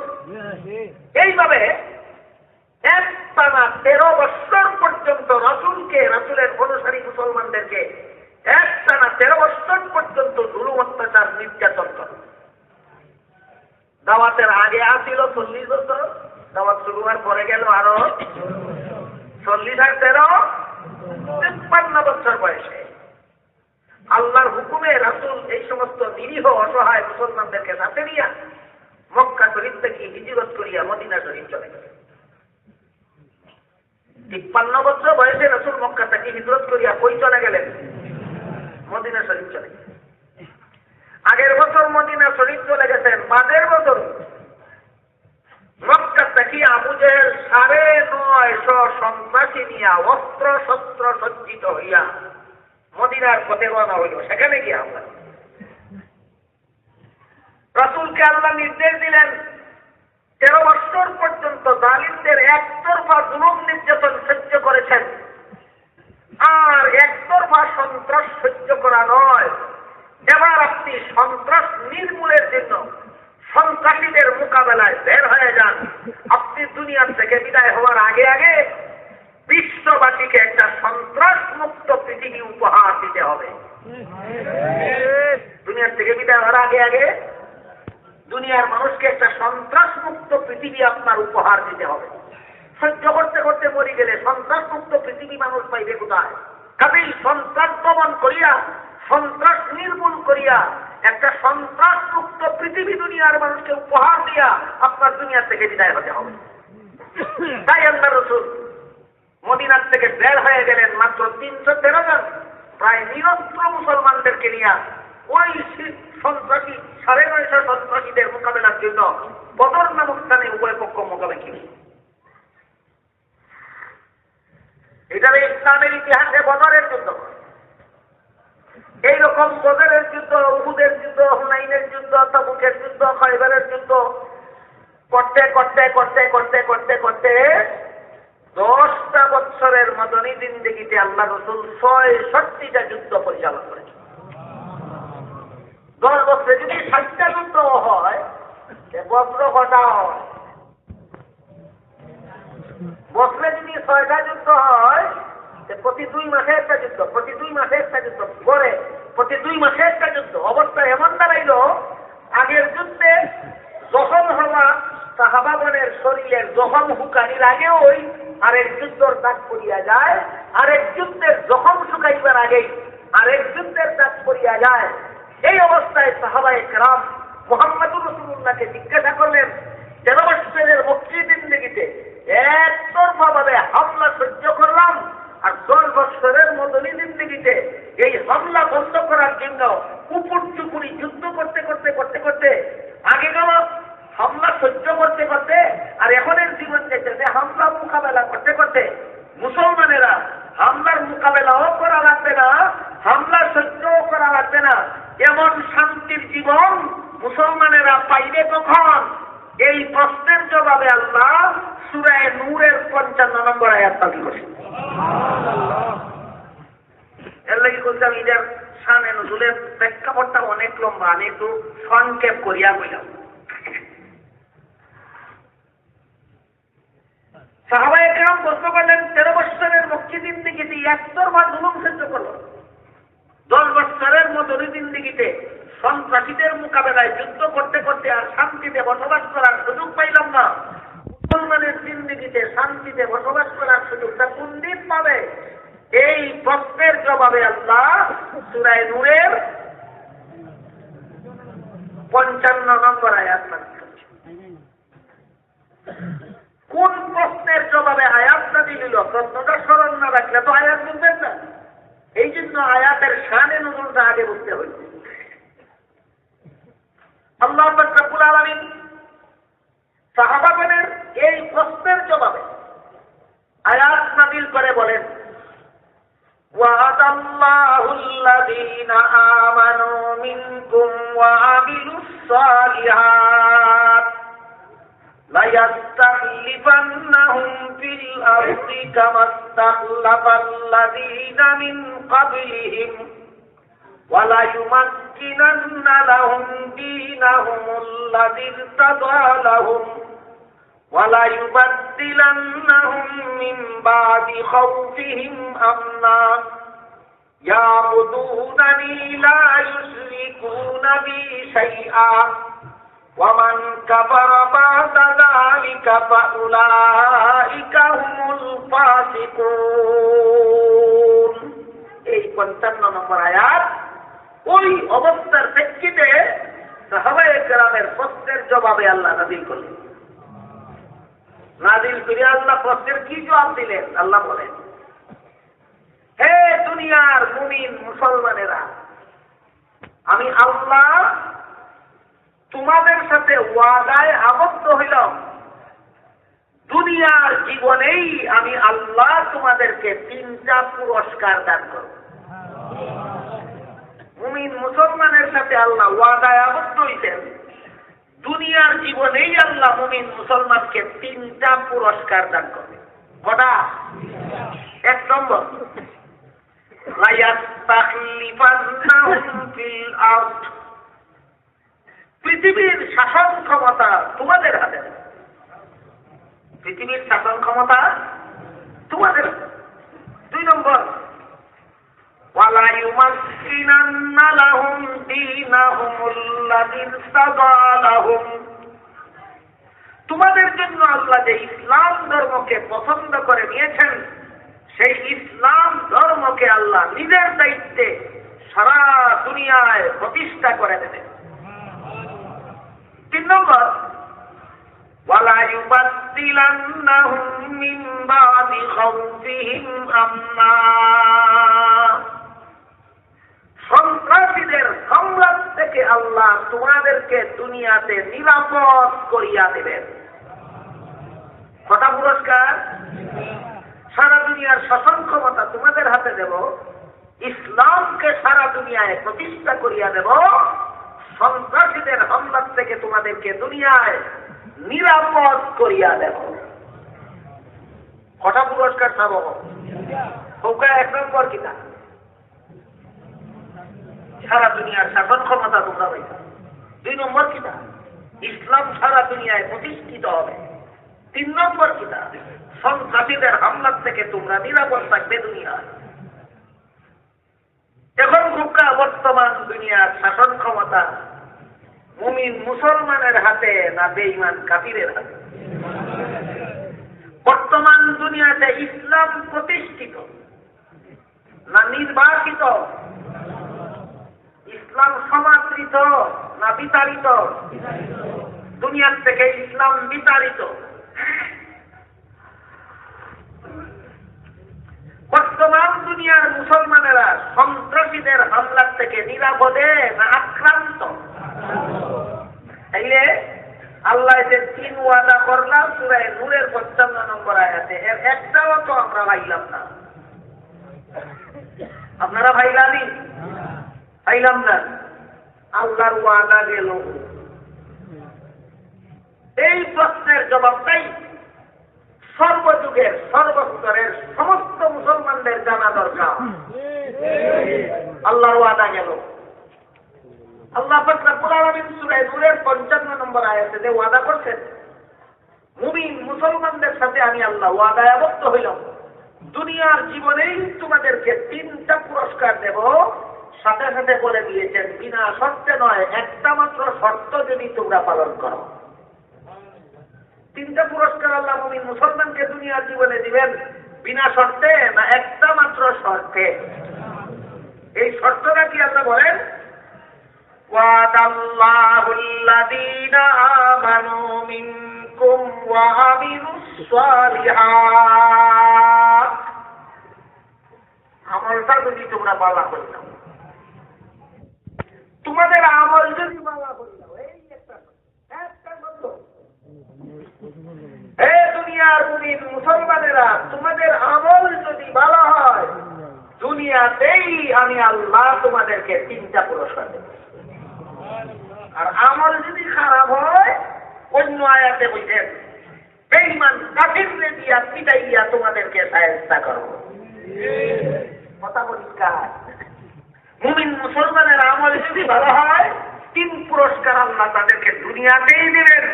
Speaker 1: এইভাবে একটানা 13 বছর পর্যন্ত রাসূলকে, রাসূলের অনুসারী মুসলমানদেরকে একটানা 13 বছর পর্যন্ত জুলুম অত্যাচার নির্যাতন করে। দাওয়াতের আগে আসিল 40 বছর, দাওয়াত শুরু হওয়ার পরে গেল আরো 40 আর 13 53 বছর বয়সে আল্লাহর হুকুমে রাসূল এই সমস্ত নিরীহ অসহায় মুসলমানদেরকে সাথে নিয়ে মক্কা শরীফ থেকে হিজরত করিয়া মদিনা শরীফ চলে গেলেন। 53 বছর বয়সে রাসূল মক্কা থেকে হিজরত করিয়া কই চলে গেলেন? মদিনা শরীফ চলে গেলেন। আগের বছর মদিনা শরীফ চলে গেছেন, বাদের বছর মক্কা থেকে আবু জেহেল 950 সন্ত্রাসী নিয়া অস্ত্র শস্ত্র সজ্জিত হইয়া মদিনার পথে রওনা হইল। সেখানে গিয়ে আমরা রাসূলকে আল্লাহ নির্দেশ দিলেন 13 বছর পর্যন্ত জালিমদের একতরফা জুলুম নির্যাতন সহ্য করেছেন, আর একতরফা সন্ত্রাস সহ্য করা নয়, এবার আপনি সন্ত্রাস নির্মূলের জন্য সন্ত্রাসীদের মোকাবেলায় বের হয়ে যান। আপনি দুনিয়ার থেকে বিদায় হওয়ার আগে আগে বিশ্ববাসীকে একটা সন্ত্রাস মুক্ত পৃথিবী উপহার দিতে হবে। দুনিয়ার থেকে বিদায় হওয়ার আগে আগে দুনিয়ার মানুষকে একটা সন্ত্রাস মুক্ত পৃথিবী আপনার উপহার দিতে হবে। সহ্য করতে করতে মরে গেলে সন্ত্রাস মুক্ত পৃথিবী মানুষ পাইবে কোথায়? কাজেই সন্ত্রাস দমন করিয়া, সন্ত্রাস নির্মূল করিয়া একটা সন্ত্রাস মুক্ত পৃথিবী দুনিয়ার মানুষকে উপহার দিয়া আপনার দুনিয়ার থেকে বিদায় হতে হবে। তাই আল্লাহ রাসূল মদিনার থেকে বের হয়ে গেলেন মাত্র 313 জন প্রায় নিরস্ত্র মুসলমানদেরকে নিয়ে ওই সন্ত্রাসী 950 সন্ত্রাসীদের মোকাবেলার জন্য বদর নামক স্থানে উভয় পক্ষ মোকাবেলা। এটা ইসলামের ইতিহাসে বদরের যুদ্ধ। এইরকম বদরের যুদ্ধ, উহুদের যুদ্ধ, হুনাইনের যুদ্ধ, তাবুকের যুদ্ধ, খায়বারের যুদ্ধ করতে করতে করতে করতে করতে করতে 10টা বছরের মদনী জিন্দেগিতে আল্লাহ রাসূল 66টা যুদ্ধ পরিচালনা করেছেন। 10 বছরে যদি 60টা যুদ্ধ হয়, বছর কটা হয়? বছরে যদি 6টা যুদ্ধ হয়, প্রতি 2 মাসে একটা যুদ্ধ, প্রতি 2 মাসে একটা যুদ্ধ করে, প্রতি 2 মাসে একটা যুদ্ধ। অবস্থা এমন দাঁড়াইল, আগের যুদ্ধে জখম হওয়া সাহাবাগণের শরীরের জখম হুকানির আগেও ওই আরেক যুদ্ধের দাগ পড়িয়া যায়, আরেক যুদ্ধের জখম শুকাইবার আগেই আরেক যুদ্ধের দাগ পড়িয়া যায়। এই অবস্থায় সাহাবায়ে কেরাম মুহাম্মদুর রাসূলুল্লাহকে জিজ্ঞাসা করলেন, 13 বছরের মক্কি জিন্দেগিতে একতরফা ভাবে হামলা সহ্য করলাম, আর 10 বছরের মদনী জিন্দেগিতে এই হামলা বন্ধ করার জন্য কুপুর চুপুরি যুদ্ধ করতে করতে করতে করতে আগে গেল হামলা সহ্য করতে করতে, আর এখনের জীবন যেতে হামলা মোকাবেলা করতে করতে মুসলমানেরা হামলার মোকাবেলাও করা লাগবে না, হামলা সহ্যও করা লাগবে না, এমন শান্তির জীবন মুসলমানেরা পাইবে কখন? এই প্রশ্নের জবাবে আল্লাহ সূরা নূরের 55 নম্বর আয়াত নাযিল করেছেন। এর লাগি বলতাম এটার শানে নজুলের প্রেক্ষাপটটা অনেক লম্বা, আমি একটু সংক্ষেপ করিয়া বললাম। সাহাবায়ে কেরাম প্রশ্ন করলেন, 13 বছরের মক্কি জিন্দেগিতে একতরফা জুলুম সহ্য করল, 10 বছরের মদনী জিন্দেগিতে সন্ত্রাসীদের মোকাবেলায় যুদ্ধ করতে করতে আর শান্তিতে বসবাস করার সুযোগ পাইলাম না, মুসলমানের জিন্দেগিতে শান্তিতে বসবাস করার সুযোগটা কোন দিন পাবে? এই প্রশ্নের জবাবে আল্লাহ সূরা নূরের 55 নম্বর আয়াত নাযিল করেছেন। কোন প্রশ্নের জবাবে আয়াত নাযিল হলো? প্রশ্নটা স্মরণ না রাখলে তো আয়াত বুঝবেন না। এই জন্য আয়াতের শানে নজুলটা আগে বুঝতে হইল। আল্লাহ পাক রব্বুল আলামিন সাহাবাগণের এই প্রশ্নের জবাবে আয়াত নাযিল করে বলেন, ওয়া'দাল্লাহুল্লাযীনা আমানু মিনকুম ওয়া আমিলুস সালিহাত লা ইয়াস্তাখলিফান্নাহুম ফিল আরদি কামা ইসতাখলাফাল্লাযীনা মিন ক্বাবলিহিম ওয়া লা ইউমাক্কিনান্না লাহুম দীনাহুমুল্লাযী ইরতাদা লাহুম ওয়া লা ইউবাদদিলান্নাহুম মিন বা'দি খাউফিহিম আমনা ইয়াবুদুনানি লা ইউশরিকুনা বি শাইআ ওয়া মান কাফারা বা'দা যালিকা ফাউলাইকা হুমুল ফাসিকুন। এই 55 নম্বর আয়াত ওই অবস্থার প্রেক্ষিতে সাহাবায়ে কেরামের প্রশ্নের জবাবে আল্লাহ নাযিল করলেন। নাযিল করে আল্লাহ প্রশ্নের কি জবাব দিলেন? আল্লাহ বলেন, হে দুনিয়ার মুমিন মুসলমানেরা, আমি আল্লাহ তোমাদের সাথে ওয়াদায় আবদ্ধ হইলাম, দুনিয়ার জীবনেই আমি আল্লাহ তোমাদেরকে 3টা পুরস্কার দান করব। মুমিন মুসলমানের সাথে আল্লাহ ওয়াদায় আবদ্ধ হইতেন, দুনিয়ার জীবনেই আল্লাহ মুমিন মুসলমানকে 3টা পুরস্কার দান করবে। কটা? 1 নম্বর, পৃথিবীর শাসন ক্ষমতা তোমাদের হাতে। পৃথিবীর শাসন ক্ষমতা তোমাদের। 2 নম্বর, তোমাদের জন্য আল্লাহ যে ইসলাম ধর্মকে পছন্দ করে নিয়েছেন, সেই ইসলাম ধর্মকে আল্লাহ নিজের দায়িত্বে সারা দুনিয়ায় প্রতিষ্ঠা করে দেবেন। 3 নম্বর, সন্ত্রাসীদের সংলাপ থেকে আল্লাহ তোমাদেরকে দুনিয়াতে নিরাপদ করিয়া দেবেন। কটা পুরস্কার? সারা দুনিয়ার শাসন ক্ষমতা তোমাদের হাতে দেব, ইসলামকে সারা দুনিয়ায় প্রতিষ্ঠা করিয়া দেব, সন্ত্রাসীদের হামলা থেকে তোমাদেরকে দুনিয়ায় নিরাপদ করিয়া দেব। কটা পুরস্কার পাব? 1 নম্বর কিনা? সারা দুনিয়ার শাসন ক্ষমতা তোমরা পাইবে। 2 নম্বর কিনা? ইসলাম সারা দুনিয়ায় প্রতিষ্ঠিত হবে। 3 নম্বর কিনা? সন্ত্রাসীদের হামলা থেকে তোমরা নিরাপদ থাকবে দুনিয়ায়। এখন খুবকা বর্তমান দুনিয়ার শাসন ক্ষমতা মুমিন মুসলমানের হাতে না বেঈমান কাফিরের হাতে? বর্তমান দুনিয়াতে ইসলাম প্রতিষ্ঠিত না নির্বাসিত? ইসলাম সমাদৃত না বিতাড়িত? দুনিয়ার থেকে ইসলাম বিতাড়িত। বর্তমান দুনিয়ার মুসলমানেরা সন্ত্রাসীদের হামলার থেকে নিরাপদে না আক্রান্ত? তাইলে আল্লাহ যে 3 ওয়াদা করলাম সূরা নূরের 55 নম্বর আয়াতে, এর একটাও তো আমরা পাইলাম না। আপনারা পাইলামই? পাইলাম না। আল্লাহর ওয়াদা গেল। এই প্রশ্নের জবাবটাই সর্বযুগের সর্বস্তরের সমস্ত মুসলমানদের জানা দরকার। আল্লাহর ওয়াদা গেল। আল্লাহ পাক রব্বুল আলামিন সূরা নূরের 55 নম্বর আয়াতে যে ওয়াদা করছেন, মুমিন মুসলমানদের সাথে আমি আল্লাহ ওয়াদায় আবদ্ধ হইলাম, দুনিয়ার জীবনেই তোমাদেরকে 3টা পুরস্কার দেব। সাথে সাথে বলে দিয়েছেন বিনা শর্তে নয়, একটা মাত্র শর্ত যদি তোমরা পালন করো। 3টা পুরস্কার আল্লাহ মুমিন মুসলমানকে দুনিয়ার জীবনে দিবেন, বিনা শর্তে না একটা মাত্র শর্তে। এই শর্তটা কি? আল্লাহ বলেন, ওয়াদাল্লাহুল্লাযীনা আমানু মিনকুম ওয়া আমিলুস সালিহাত। আমলটা যদি তোমরা ভালো করো, তোমাদের আমল যদি ভালো করো, এই একটা শর্ত। হে দুনিয়ার মুমিন মুসলমানেরা, তোমাদের আমল যদি ভালো হয়, দুনিয়াতেই আমি আল্লাহ তোমাদেরকে 3টা পুরস্কার দেব। আর আমল যদি খারাপ হয়, অন্য আয়াতে বলছেন বেঈমান কাফিরদের দিয়া পিটাইয়া তোমাদেরকে সাহায্য করব। কথা পরিষ্কার। মুমিন মুসলমানের আমল যদি ভালো হয়, 3 পুরস্কার আল্লাহ তাদেরকে দুনিয়াতেই দিবেন।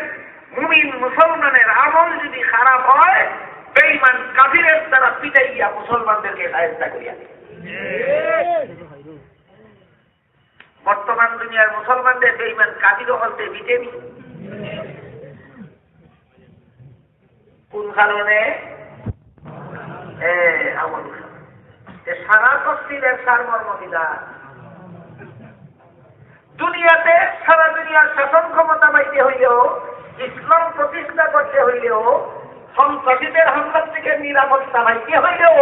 Speaker 1: মুমিন মুসলমানের আমল যদি খারাপ হয়, বেঈমান কাফিরের দ্বারা পিটাইয়া মুসলমানদেরকে সাহায্য করিয়া দেবে। বর্তমান দুনিয়ার মুসলমানদের বেঈমান কাফির হলতে বিজেপি কোন কারণে? আমল। সারা তফসিলের সারমর্ম বিধান দুনিয়াতে সারা দুনিয়ার শাসন ক্ষমতা পাইতে হইলেও, ইসলাম প্রতিষ্ঠা করতে হইলেও, সন্ত্রাসীদের হামলার থেকে নিরাপত্তা পাইতে হইলেও,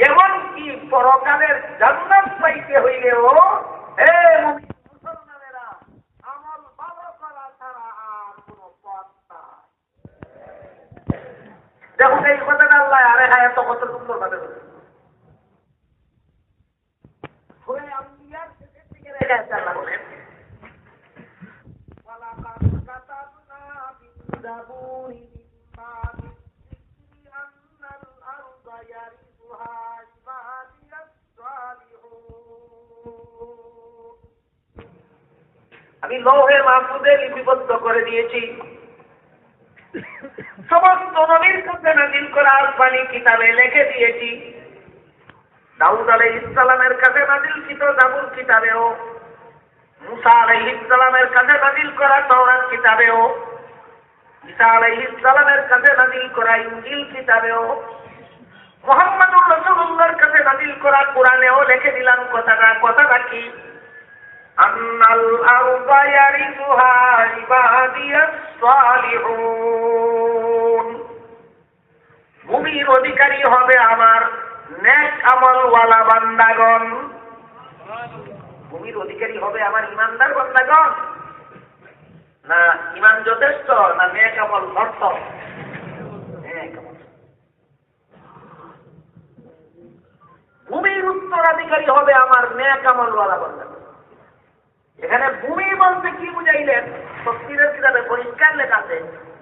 Speaker 1: এমনকি পরকালের জান্নাত পাইতে হইলেও মুসলমানেরা আমল ভালো করা ছাড়া আর কোন পথ নাই। দেখুন এই কথাটা আল্লাহ আরে হ্যাঁ এত কত সুন্দর ভাবে বলেছে। আল্লাহ বলেন আমি লৌহে মাহফুজে লিপিবদ্ধ করে দিয়েছি সমস্ত নবীর কাছে নাযিল করা আসমানি কিতাবে লিখে দিয়েছি। দাউদ আলাইহিস সালামের কাছে নাযিলকৃত জাবুর কিতাবেও, মুসা আলাইহিস সালামের কাছে নাযিল করা তাওরাত কিতাবেও, ঈসা আলাইহিস সালামের কাছে নাযিল করা ইনজিল কিতাবেও, মুহাম্মদুর রাসূলুল্লাহর কাছে নাযিল করা কোরআনেও লিখে দিলাম কথাটা কি? আন্নাল আরদা ইয়ারিসুহা ইবাদিয়াস সালিহুন, ভূমির অধিকারী হবে আমার নেক আমলওয়ালা বান্দাগণ। ভূমির অধিকারী হবে আমার ইমানদার বান্দাগণ, না ইমান যথেষ্ট, না নেক আমল শর্ত? ভূমির উত্তরাধিকারী হবে আমার নেক আমলওয়ালা বান্দাগণ। এখানে ভূমি বলতে কি বুঝাইলেন? তফসিরের কিতাবে পরিষ্কার লেখা আছে,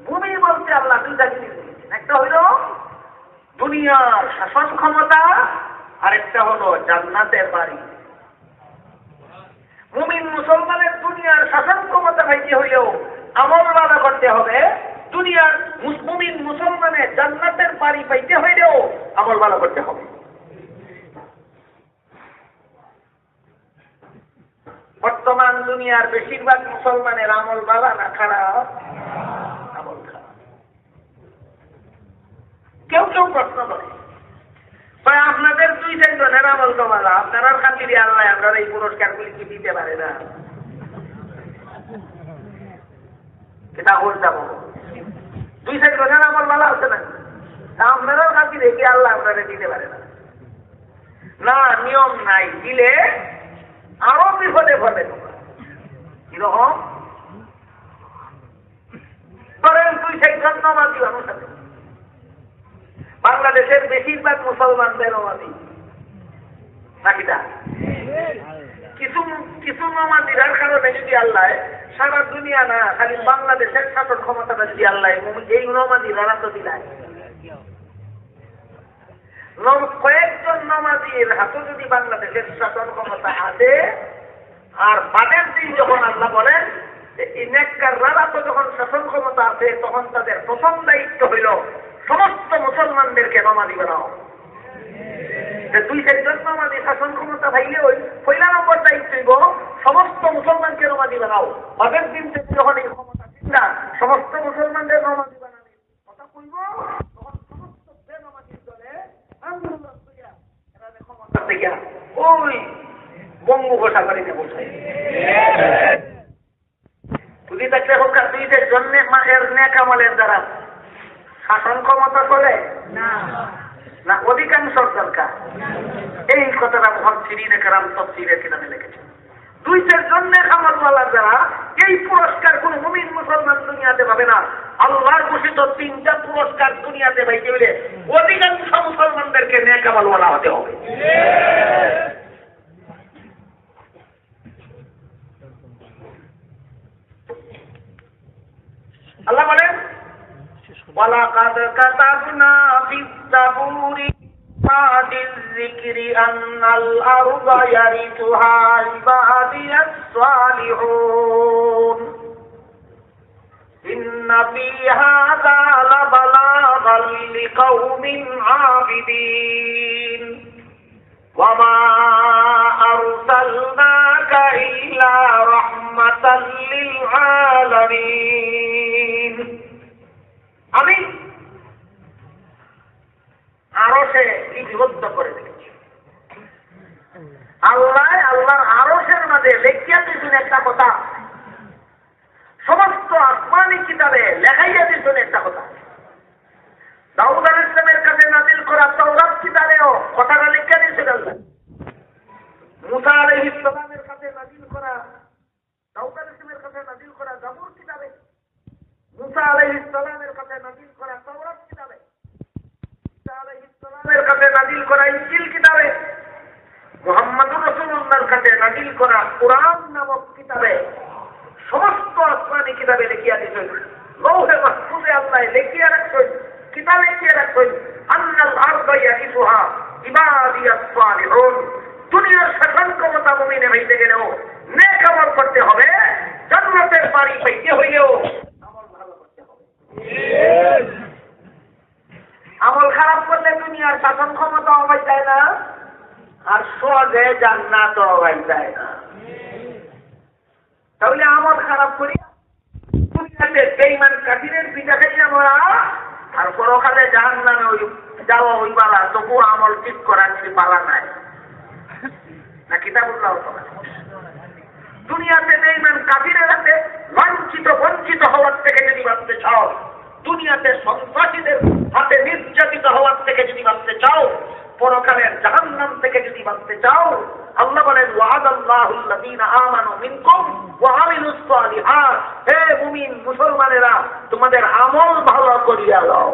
Speaker 1: ভূমি বলতে আল্লাহ দুইটা জিনিস দিয়েছেন। একটা হইল দুনিয়ার শাসন ক্ষমতা, আরেকটা হলো জান্নাতের বাড়ি। মুমিন মুসলমানের দুনিয়ার শাসন ক্ষমতা পাইতে হইলেও আমল ভালো করতে হবে, দুনিয়ার মুমিন মুসলমানের জান্নাতের বাড়ি পাইতে হইলেও আমল ভালো করতে হবে। বর্তমান দুনিয়ার বেশিরভাগ মুসলমানের আমল ভালো না খারাপ? আমল খারাপ। কেউ কেউ প্রশ্ন করে, আপনাদের 2-4 জনের আমল তো ভালো, আপনারা খাতিরে আল্লাহ আপনারা এই পুরস্কারগুলি কি দিতে পারে না? এটা বলতে হবে 2-4 জনের আমল ভালো আছে না, আপনারা খাতিরে কি আল্লাহ আপনারা দিতে পারে না? না, নিয়ম নাই, দিলে আরো বিপদে পড়বে। কিরকম? ধরেন 2-4 জন নমাজি মানুষ আছে, বাংলাদেশের বেশিরভাগ মুসলমানদের নমাজি নাকিটা, কিছু নমাজিরার কারণে যদি আল্লাহ সারা দুনিয়া না খালি বাংলাদেশের শাসন ক্ষমতাটা যদি আল্লাহ এই নমাজিরা তো দিলায়, কয়েকজন নমাজির হাতে যদি বাংলাদেশের শাসন ক্ষমতা আছে, আর বাদের দিন যখন আল্লাহ বলেন নেককাররা তো যখন শাসন ক্ষমতা আছে, তখন তাদের প্রথম দায়িত্ব হইল সমস্ত মুসলমানদেরকে নমাজি বানাও। 2-4 জন নমাজি শাসন ক্ষমতা ভাইলে ওই 1 নম্বর দায়িত্ব হইব সমস্ত মুসলমানকে নমাজি বানাও। বাদের দিন থেকে যখন এই ক্ষমতা চিন্তা সমস্ত মুসলমানদের নমাজি বানাবে কথা কইব, তখন সমস্ত বেনমাজির দলে আন্দোলন করিয়া এরা ক্ষমতা থেকে ওই বঙ্গোপসাগরে বসায়। যদি তাকে হোক 2-4 জন নেক আমলের দ্বারা শাসন ক্ষমতা চলে না, না অধিকাংশ দরকার? এই কথাটা মুফাসসিরিনে কেরাম তাফসীরের কিতাবে লিখেছেন। 2-4 জন নেক আমলওয়ালার দ্বারা এই পুরস্কার কোন মুমিন মুসলমান দুনিয়াতে পাবে না। আল্লাহর ঘোষিত 3টা পুরস্কার দুনিয়াতে পাইতে হলে অধিকাংশ মুসলমানদেরকে নেক আমলওয়ালা হতে হবে। আল্লাহ বলেন ওয়ালাকাদ কাতাবনা ফিস জাবুরি বা'দিল যিকরি আন্নাল আরদা ইয়ারিসুহা ইবাদিয়াস সালিহুন ইন্না ফী হাযা লাবালাগাল লিকাওমিন আবিদিন ওয়া মা আরসালনাকা ইল্লা রাহমাতাল লিল আলামিন। আমি আরশে লিপিবদ্ধ করে দিয়েছি, আল্লাহর আরশের মাঝে লেখিয়া দিয়েছেন একটা কথা, সমস্ত আসমানি কিতাবে লেখাইয়া দিয়েছেন একটা কথা। দাউদ আলাইহিস সালামের কাছে নাজিল করা তাওরাত কিতাবেও কথাটা লিখে দিয়েছেন আল্লাহ। মুসা আলাইহিস সালামের কাছে নাজিল করা, দাউদ আলাইহিস সালামের কাছে নাজিল করা জাবুর কিতাবে, মুসা আলাইহিস সালামের কাছে নাজিল করা তাওরাত কিতাবে, ঈসা আলাইহিস সালামের কাছে নাজিল করা ইনজিল কিতাবে, মুহাম্মদুর রাসূলুল্লাহর কাছে নাজিল করা কুরআন নামক কিতাবে, সমস্ত আসমানি কিতাবে লিখিয়া দিয়েছেন। লৌহে মাহফুজে আল্লাহ লিখিয়া রাখছেন, কিতাবে লিখিয়া রাখছেন, আন্নাল আরদা ইয়ারিসুহা ইবাদিয়াস সালিহুন। দুনিয়ার শাসন ক্ষমতা মুমিনে হইতে গেলেও নেক আমল করতে হবে, জান্নাতের বাড়ি পাইতে হইলেও আমল ভালো করতে হবে। আমল খারাপ করলে দুনিয়ার শাসন ক্ষমতা হওয়া যায় না, আর সহজে জান্নাত হওয়া যায় না। তাহলে আমল খারাপ করি দুনিয়াতে বেঈমান কাফিরের পিঠা খাইয়া মরা, আর পরকালে জাহান্নামে যাওয়া ওই বালা, তবু আমল ঠিক করার পালা নাই না। কিতাবুল্লাহ দুনিয়াতে বেঈমান কাফিরের হাতে লাঞ্ছিত বঞ্চিত হওয়ার থেকে যদি বাঁচতে চাও, দুনিয়াতে সন্ত্রাসীদের হাতে নির্যাতিত হওয়ার থেকে যদি বাঁচতে চাও, পরকালের জাহান্নাম থেকে যদি বাঁচতে চাও, আল্লাহ বলেন ওয়াদাল্লাহুল্লাযীনা আমানু মিনকুম ওয়া আমিলুস সালিহাত। হে মুমিন মুসলমানেরা, তোমাদের আমল ভালো করিয়া লও।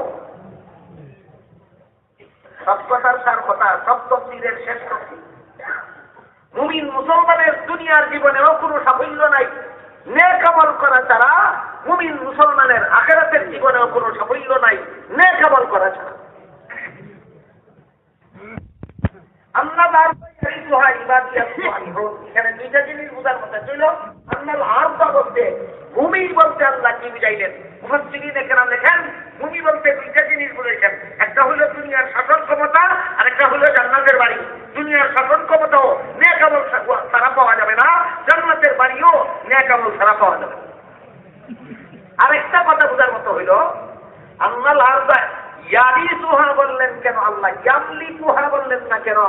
Speaker 1: সব কথার সার কথা, সব তফসিরের শেষ তফসির। মুমিন মুসলমানের দুনিয়ার জীবনেও কোনো সাফল্য নাই নেক আমল করা ছাড়া। মুমিন মুসলমানের আখিরাতের জীবনেও কোনো সাফল্য নাই নেক আমল করা ছাড়া। এখানে দুইটা জিনিস বোঝার কথা ছিল। আন্নাল আরদা বলতে ভূমি বলতে আল্লাহ কি বুঝাইলেন? মুফাসসিরিন কেরাম লেখেন ভূমি বলতে দুইটা জিনিস বুঝাইছেন। একটা হলো দুনিয়ার শাসন ক্ষমতা, আর একটা হলো জান্নাতের বাড়ি। দুনিয়ার শাসন ক্ষমতাও নেক আমল ছাড়া পাওয়া যাবে না, জান্নাতের বাড়িও নেক আমল ছাড়া পাওয়া যাবে। আরেকটা কথা বোঝার মতো হইল, আন্নাল আরদা ইয়ারিসুহা বললেন কেন আল্লাহ? ইয়ামলিকুহা বললেন না কেন?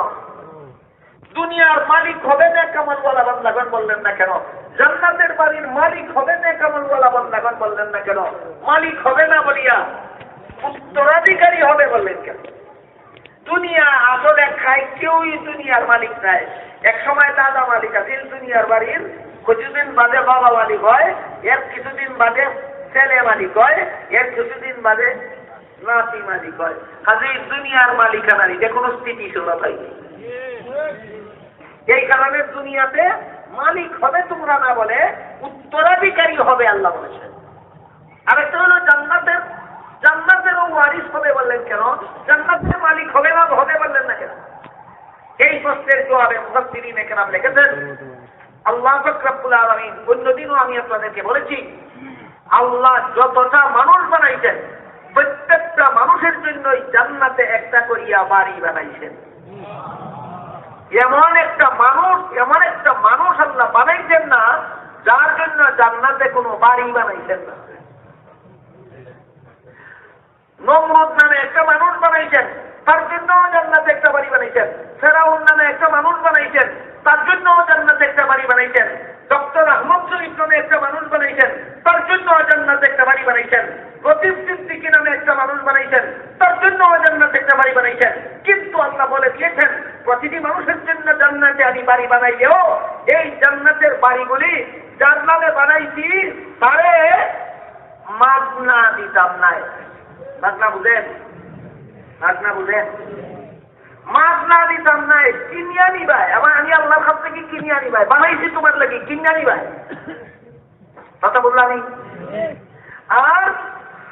Speaker 1: দুনিয়ার মালিক হবে নেক আমলওয়ালা বান্দাগণ বললেন না কেন? জান্নাতের বাড়ির মালিক হবে নেক আমলওয়ালা বান্দাগণ বললেন না কেন? মালিক হবে না বলিয়া উত্তরাধিকারী হবে বললেন কেন? দুনিয়া আসলে খায়, কেউই দুনিয়ার মালিক নাই। এক সময় দাদা মালিক আছিল দুনিয়ার বাড়ির, কিছুদিন বাদে বাবা মালিক হয়, এর কিছুদিন বাদে ছেলে মালিক হয়, এর কিছুদিন বাদে নাতি মালিক হয়। কাজে দুনিয়ার মালিকানারি যে কোনো স্থিতিশীলতা পাইনি। এই কারণে দুনিয়াতে মালিক হবে তোমরা না বলে উত্তরাধিকারী হবে আল্লাহ বলেছেন। আরেকটা হলো জান্নাতেরও ওয়ারিস হবে বললেন কেন? জান্নাতের মালিক হবে না হবে বললেন না কেন? এই প্রশ্নের জবাবে মুফাসসিরিন কেরাম লিখেছেন, আল্লাহ রাব্বুল আলামিন, অন্যদিনও আমি আপনাদেরকে বলেছি, আল্লাহ যতটা মানুষ বানাইছেন প্রত্যেকটা মানুষের জন্যই জান্নাতে একটা করিয়া বাড়ি বানাইছেন। এমন একটা মানুষ আল্লাহ বানাইছেন না যার জন্য জান্নাতে কোনো বাড়ি বানাইছেন না। নমরুদ নামে একটা মানুষ বানাইছেন, তার জন্য জান্নাতে একটা বাড়ি বানাইছেন। ফেরাউন নামে একটা মানুষ বানাইছেন, তার জন্য জান্নাতে একটা বাড়ি বানাইছেন। ডক্টর আহমদ শরীফ নামে একটা মানুষ বানাইছেন, তার জন্য জান্নাতে একটা বাড়ি বানাইছেন। লতিফ সিদ্দিকী নামে একটা মানুষ বানাইছেন, তার জন্য জান্নাতে একটা বাড়ি বানাইছেন। কিন্তু আল্লাহ বলে দিয়েছেন প্রতিটি মানুষের জন্য জান্নাতে আমি বাড়ি বানাইলেও এই জান্নাতের বাড়িগুলি যার নামে বানাইছি তারে মাগনা দিতাম নাই। মাগনা বুঝেন? মাগনা বুঝেন? মাগনা দিতাম নাই, কিনিয়া নিবাই। আবার আমি আল্লাহর কাছ থেকে কিনিয়া নিবাই, বানাইছি তোমার লাগি, কিনিয়া নিবাই। কথা বললাম আমি। আর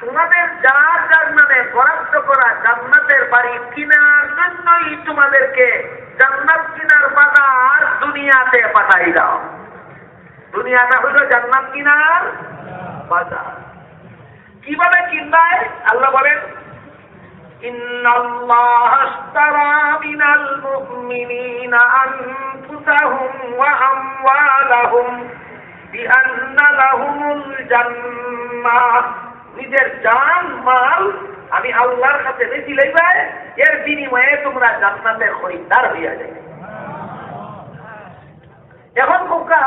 Speaker 1: তোমাদের যার যার নামে বরাদ্দ করা জান্নাতের বাড়ি কিনার জন্যই তোমাদেরকে জান্নাত কিনার বাজার দুনিয়াতে পাঠাই দাও। দুনিয়াটা হইল জান্নাত কিনার বাজার। কিভাবে কিনবাই? আল্লাহ বলেন, ইন্নাল্লাহা আশতারা মিনাল মুমিনিনা আনফুসাহুম ওয়া আমওয়ালাহুম বিআন্না লাহুমুল জান্নাহ। নিজের জান মাল আমি আল্লাহর কাছে বেশি লইবাই, এর বিনিময়ে তোমরা জান্নাতের খরিদ্দার হইয়া যাবে। এখন কোকা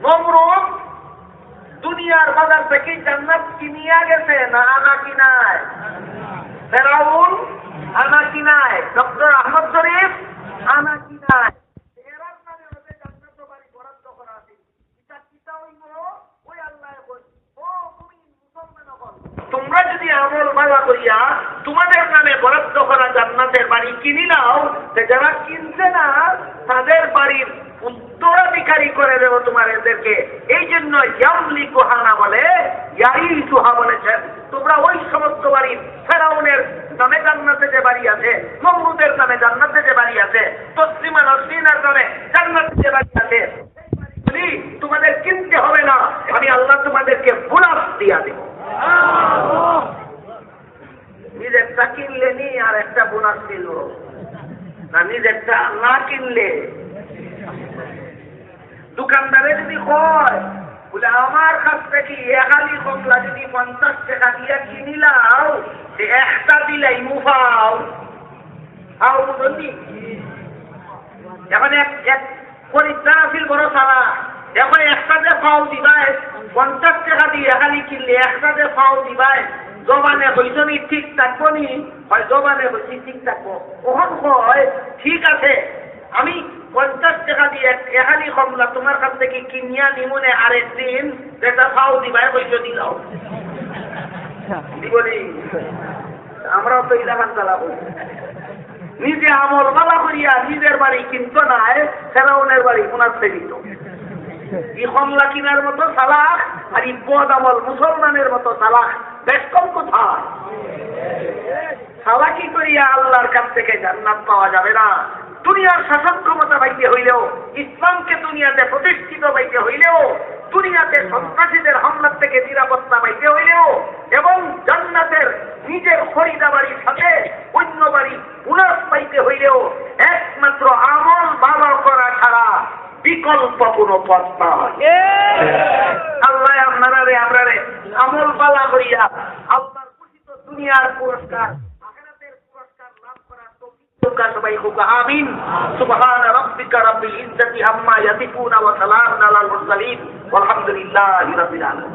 Speaker 1: নমরুদ দুনিয়ার বাজার থেকে জান্নাত কিনিয়া গেছে না আনা কিনায়? ফেরাউন আনা কিনায়, ডক্টর আহমদ শরীফ আনা কিনায়। এরার নামে ওদের জান্নাত বাড়ি বরাদ্দ করা আছে। এটা কিতা হইল? ওই আল্লাহ বল, ও তুমি মুসলমান হল, তোমরা যদি আমল ভালো করিয়া তোমাদের নামে বরাদ্দ করা জান্নাতের বাড়ি কিনি নাও, যারা কিনছে না তাদের বাড়ির উত্তরাধিকারী করে দেব তোমার এদেরকে। এই জন্য ইয়ামলি কোহানা বলে, ইয়ারি সুহা বলেছেন, তোমরা ওই সমস্ত বাড়ির ফেরাউনের নামে জান্নাতে যে বাড়ি আছে, নমরুদের নামে জান্নাতে যে বাড়ি আছে, তসলিমা নসরিনের নামে জান্নাতে যে বাড়ি আছে, বলি তোমাদের কিনতে হবে না, আমি আল্লাহ তোমাদেরকে বোনাস দিয়া দেব। নিজেরটা কিনলে নি আর একটা বোনাস দিল না, নিজেরটা না কিনলে। দোকানদারে যদি কয় বলে আমার কাছ থেকে একালি কমলা যদি 50 টাকা দিয়া কিনিলাও, সে একটা দিলাই মুফাও আও বুঝলি। এখন এক পরিত্রাণ আছিল বড় সারা, এখন একটা যে পাও দিবাই 50 টাকা দিয়ে একালি কিনলে একটা যে পাও দিবাই, জবানে হইজনি ঠিক থাকবো নি, হয় জবানে হইছি ঠিক থাকবো। ওখান কয় ঠিক আছে আমি 50 টাকা দিয়ে একালি কমলা তোমার কাছ থেকে কিনিয়া নিমনে আরেকদিন যেটা পাও দিবাই হইজ দিলাও দিবনি। আমরাও তো ইলাকান চালাবো। নিজে আমল বালা করিয়া নিজের বাড়ি কিনত নাই, ফেরাউনের বাড়ি ওনার ফেরিত। ই কমলা কিনার মতো চালাক আর ই বদ আমল মুসলমানের মতো চালাক বেশ কম কোথায়। চালাকি করিয়া আল্লাহর কাছ থেকে জান্নাত পাওয়া যাবে না। দুনিয়ার শাসন ক্ষমতা পাইতে হইলেও, ইসলামকে দুনিয়াতে প্রতিষ্ঠিত পাইতে হইলেও, দুনিয়াতে সন্ত্রাসীদের হামলার থেকে নিরাপত্তা পাইতে হইলেও, এবং জান্নাতের নিজের খরিদা বাড়ির সাথে অন্য বাড়ি উনাস পাইতে হইলেও একমাত্র আমল ভালো করা ছাড়া বিকল্প কোনো পথ নয়। আল্লাহ আপনারা আমল বালা করিয়া আল্লাহর খুশিত দুনিয়ার পুরস্কার আখিরাতের পুরস্কার লাভ করার তৌফিক সবাই হোক আমিন। সুবহান রাব্বিকা রাব্বিল ইজ্জাতি আম্মা ইয়াসিফুন ওয়া সালামুন আলাল মুরসালিন ওয়ালহামদুলিল্লাহি রাব্বিল আলামিন।